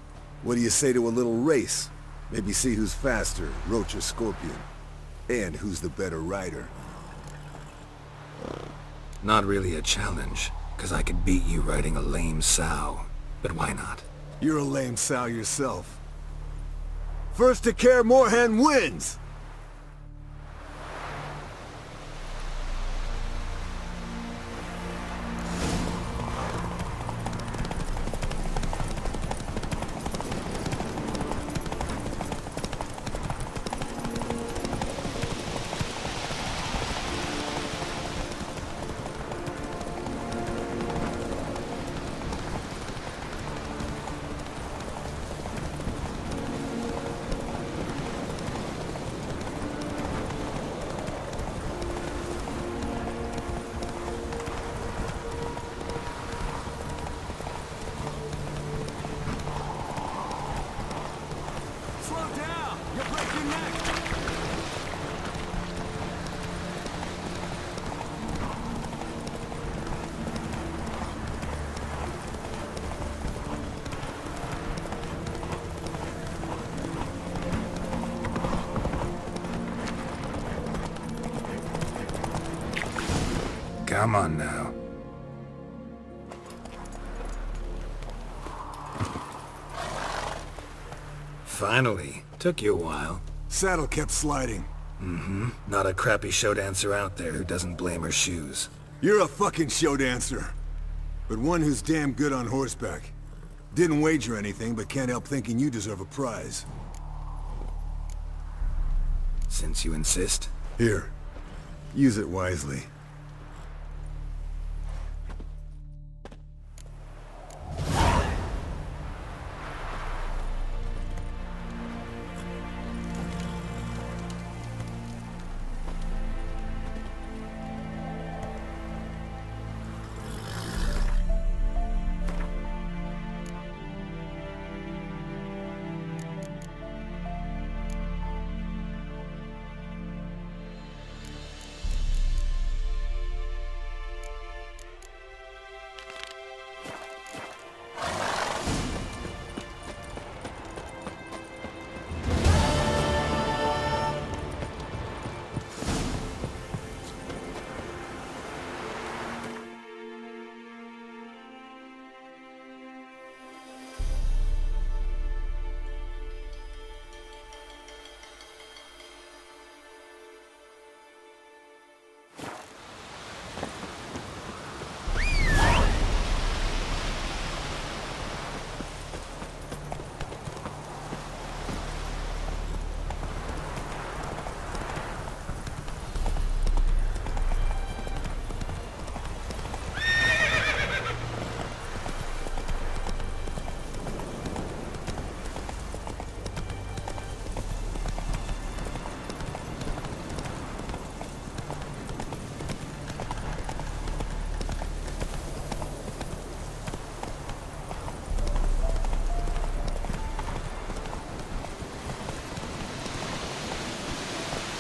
what do you say to a little race? Maybe see who's faster, Roach or Scorpion. And who's the better rider. Not really a challenge, because I could beat you riding a lame sow. But why not? You're a lame sow yourself. First to Kaer Morhen wins! Come on now. Finally. Took you a while. Saddle kept sliding. Mm-hmm. Not a crappy show dancer out there who doesn't blame her shoes. You're a fucking show dancer. But one who's damn good on horseback. Didn't wager anything, but can't help thinking you deserve a prize. Since you insist. Here. Use it wisely.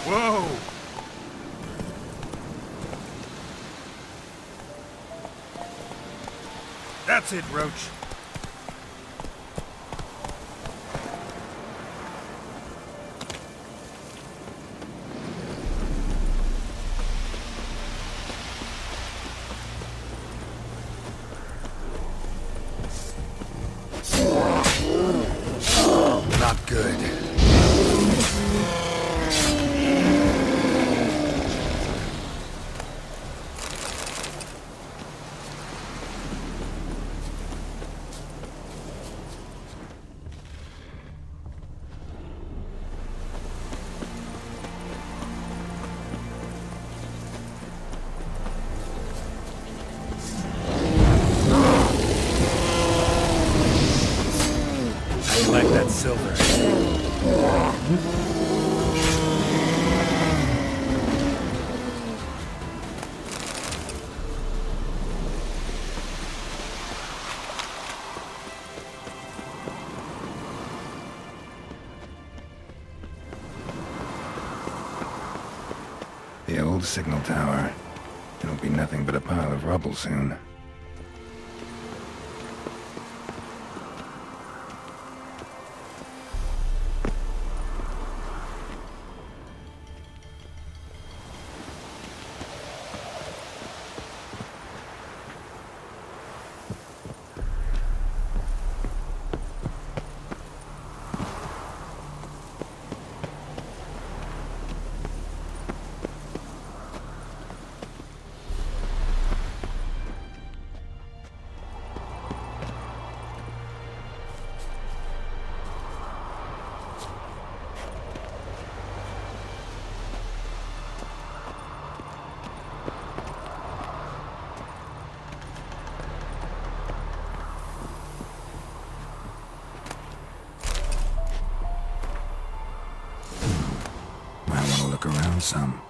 Whoa! That's it, Roach. Not good. I like that silver. The old signal tower. It'll be nothing but a pile of rubble soon. Look around some.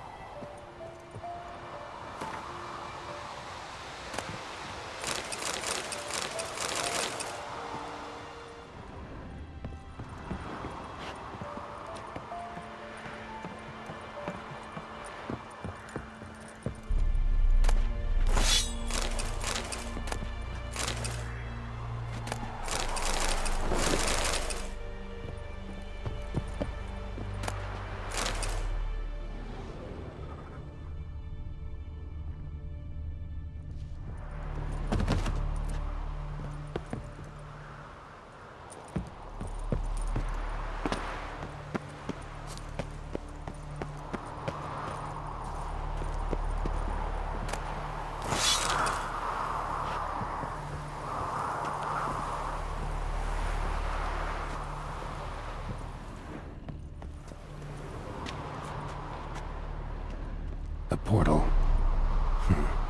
A portal.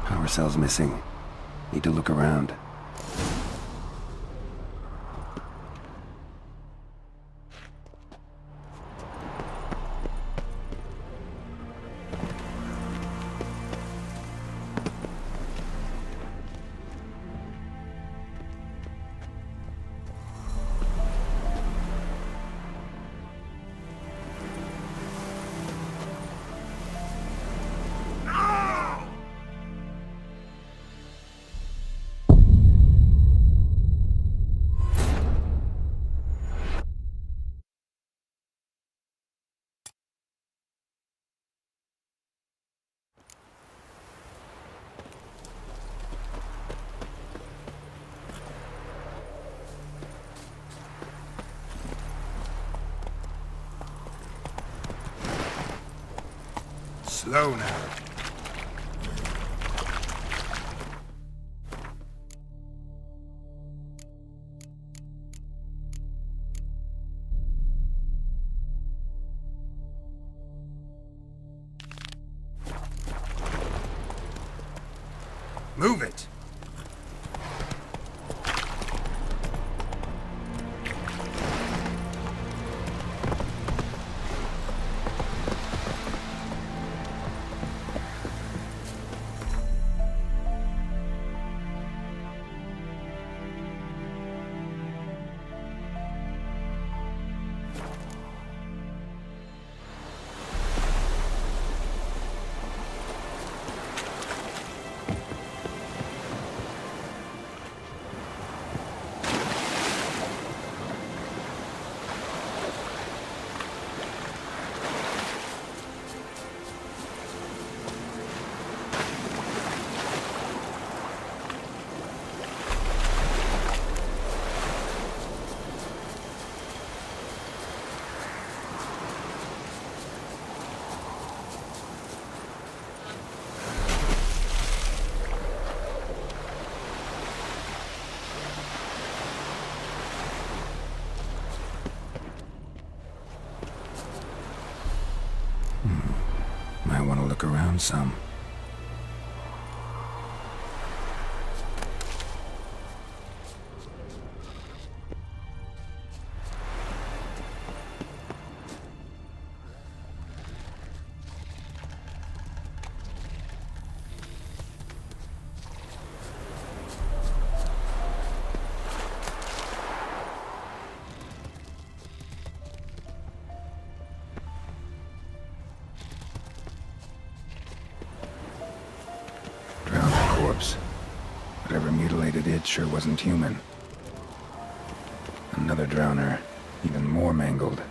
Power cell's missing. Need to look around. Slow now. Move it! around some. Whatever mutilated it sure wasn't human. Another drowner, even more mangled.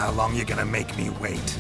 How long you gonna make me wait?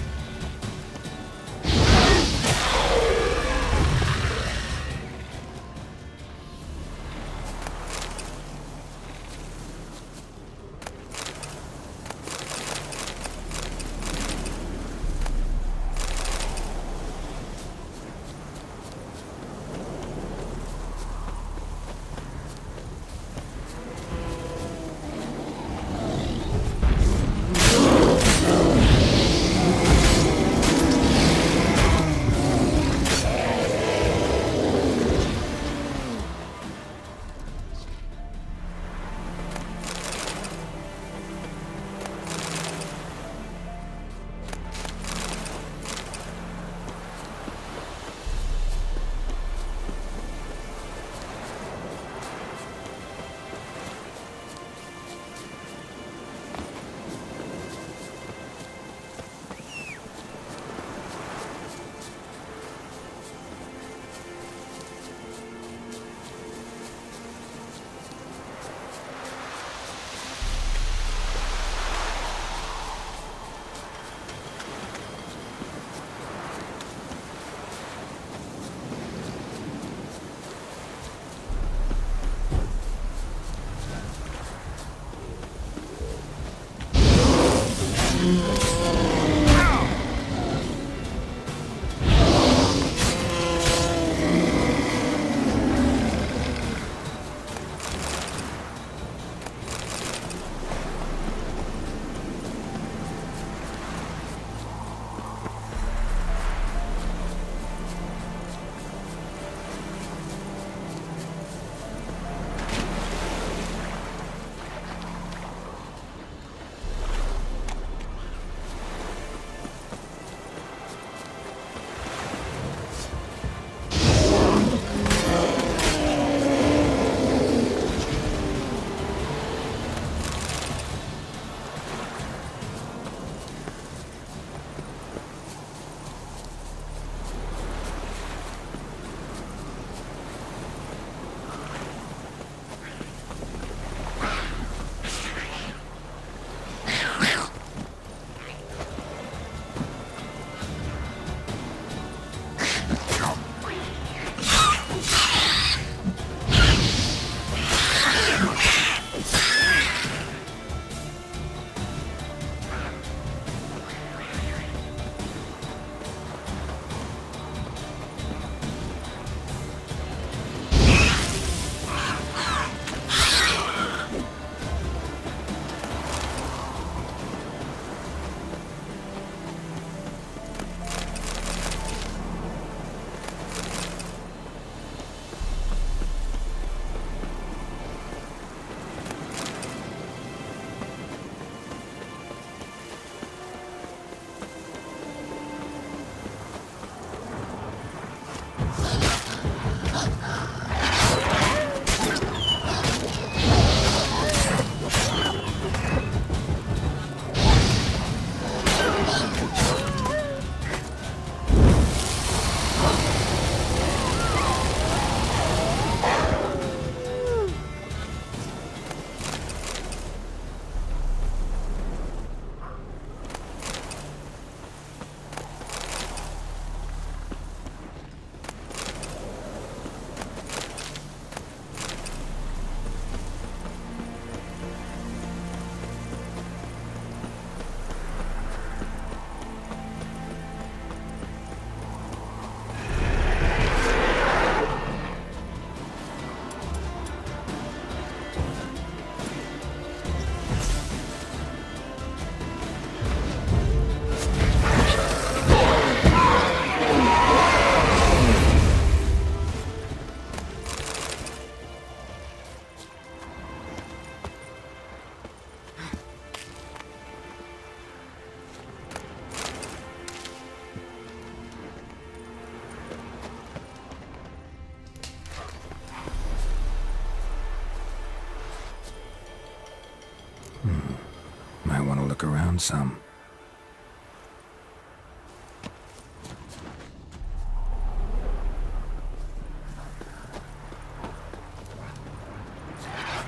look around some.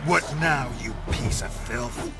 What now, you piece of filth?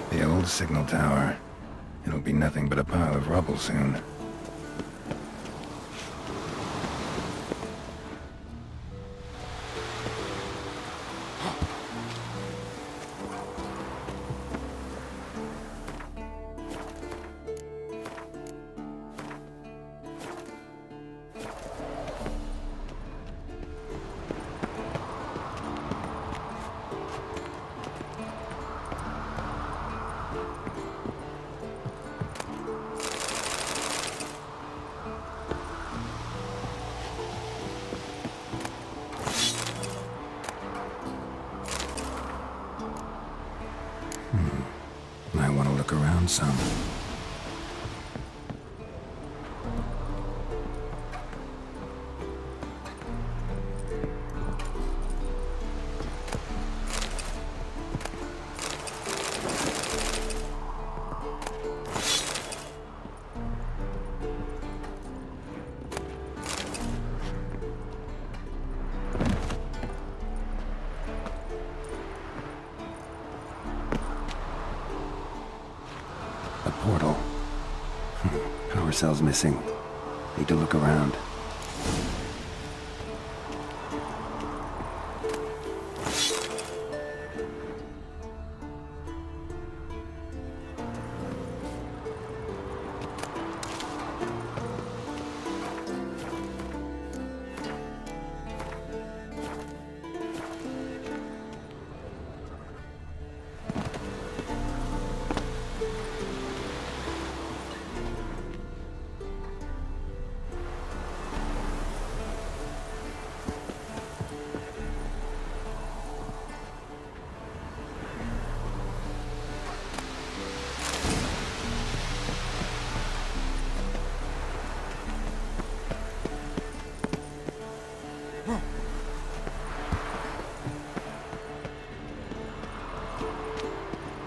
The old signal tower. It'll be nothing but a pile of rubble soon. I want to look around some. A portal. Power cell's missing. Need to look around.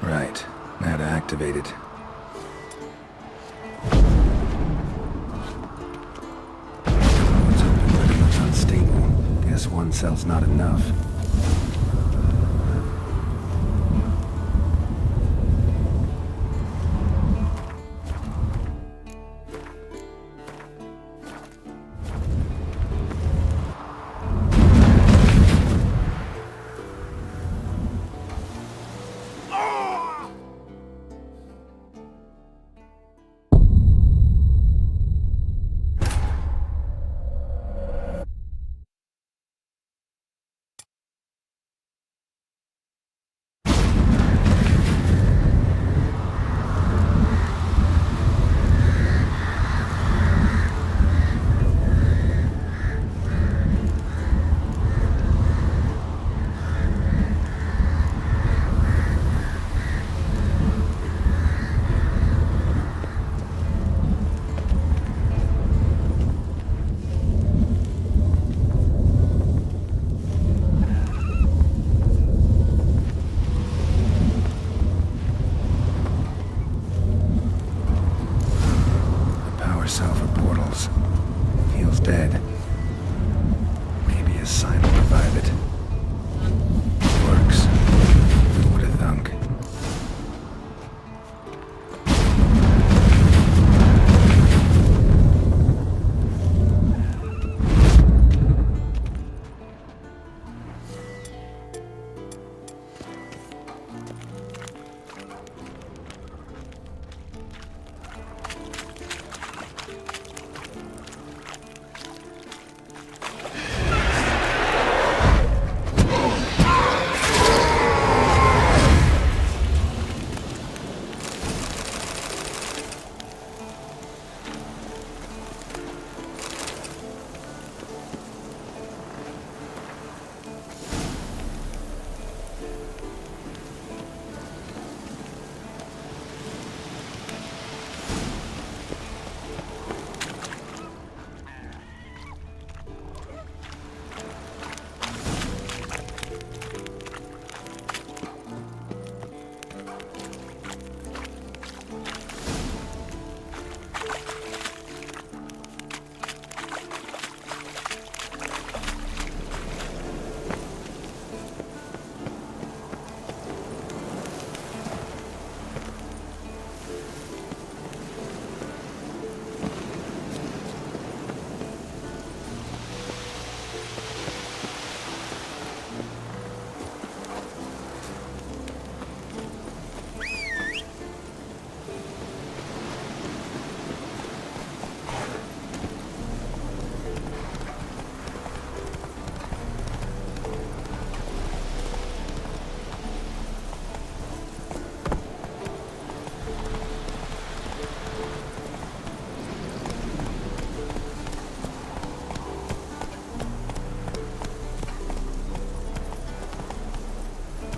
Right. Now to activate it. It's open, but it looks unstable. Guess one cell's not enough.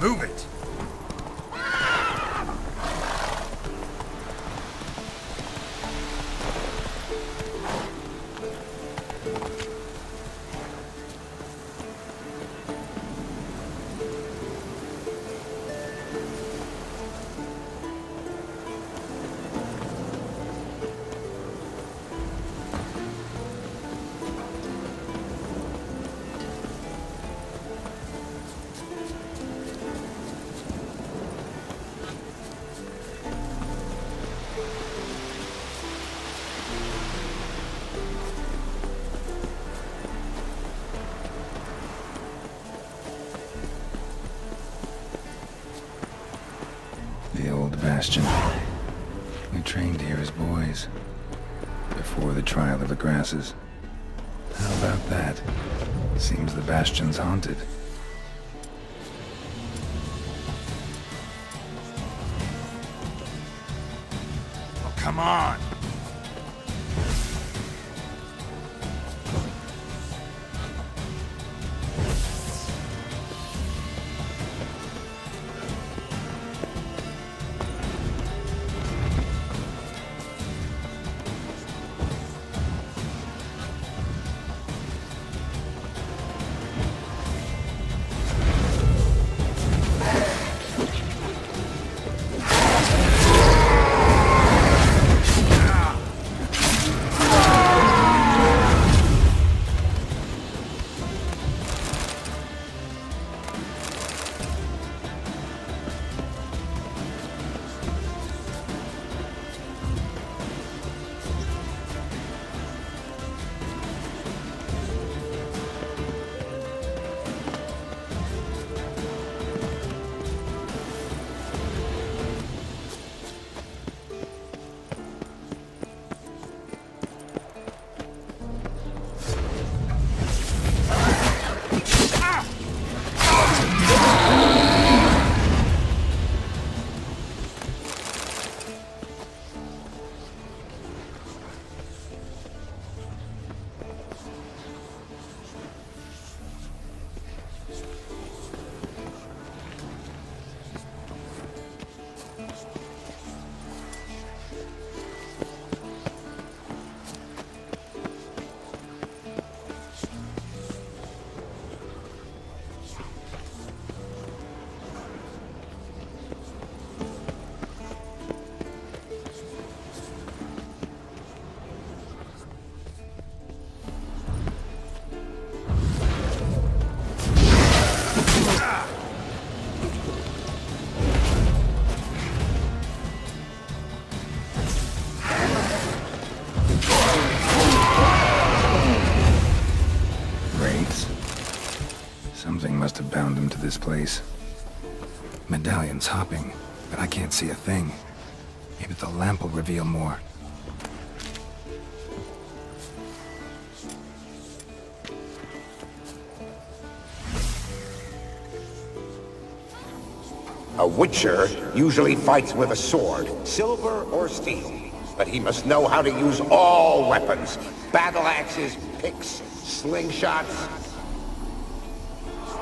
Move it! The old Bastion. We trained here as boys. Before the trial of the Grasses. How about that? Seems the Bastion's haunted. Oh, come on! Something must have bound him to this place. Medallion's hopping, but I can't see a thing. Maybe the lamp will reveal more. A Witcher usually fights with a sword, silver or steel. But he must know how to use all weapons. Battle axes, picks, slingshots.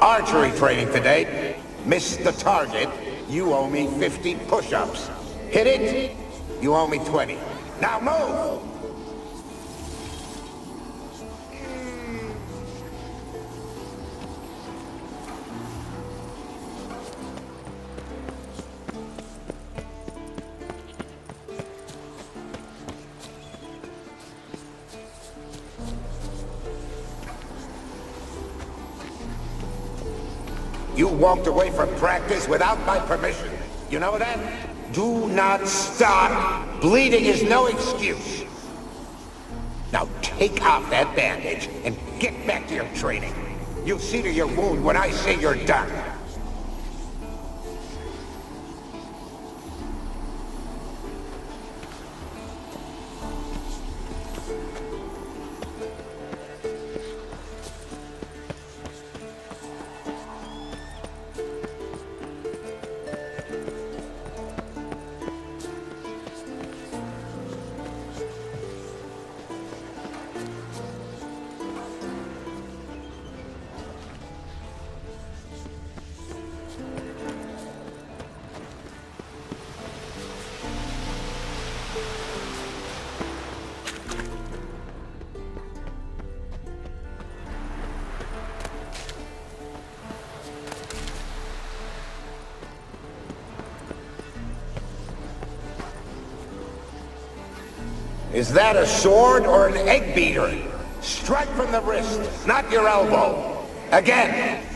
Archery training today. Missed the target, you owe me 50 push-ups. Hit it, you owe me 20. Now move! You walked away from practice without my permission. You know that? Do not stop. Bleeding is no excuse. Now take off that bandage and get back to your training. You'll see to your wound when I say you're done. Is that a sword or an egg beater? Strike from the wrist, not your elbow. Again.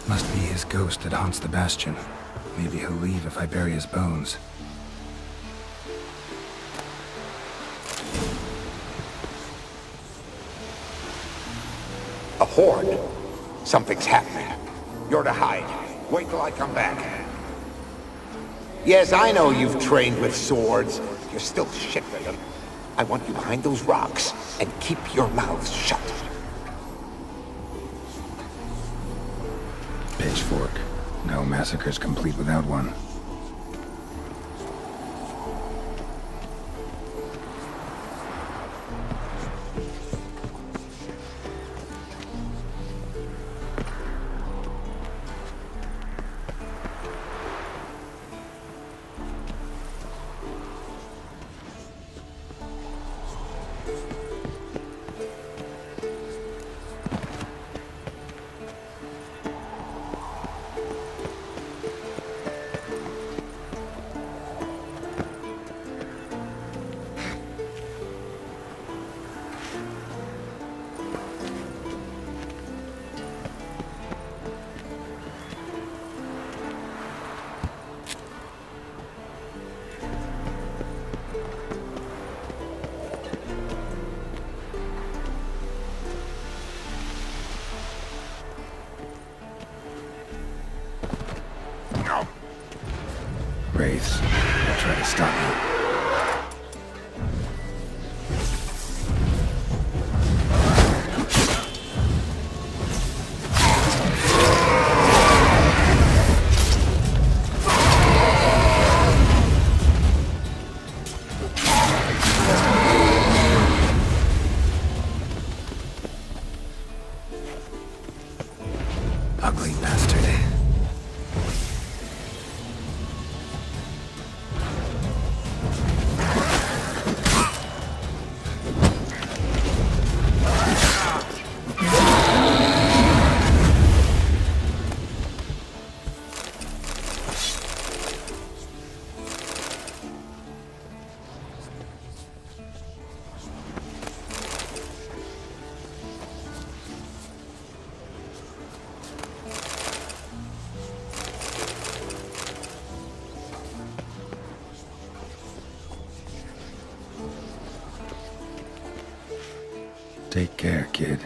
Must be his ghost that haunts the Bastion. Maybe he'll leave if I bury his bones. A horde. Something's happening. You're to hide. Wait till I come back. Yes, I know you've trained with swords. You're still shit with them. I want you behind those rocks, and keep your mouths shut. Pitchfork. No massacre's complete without one. Wraiths. They'll try to stop me. Ugly bastard. Take care, kid.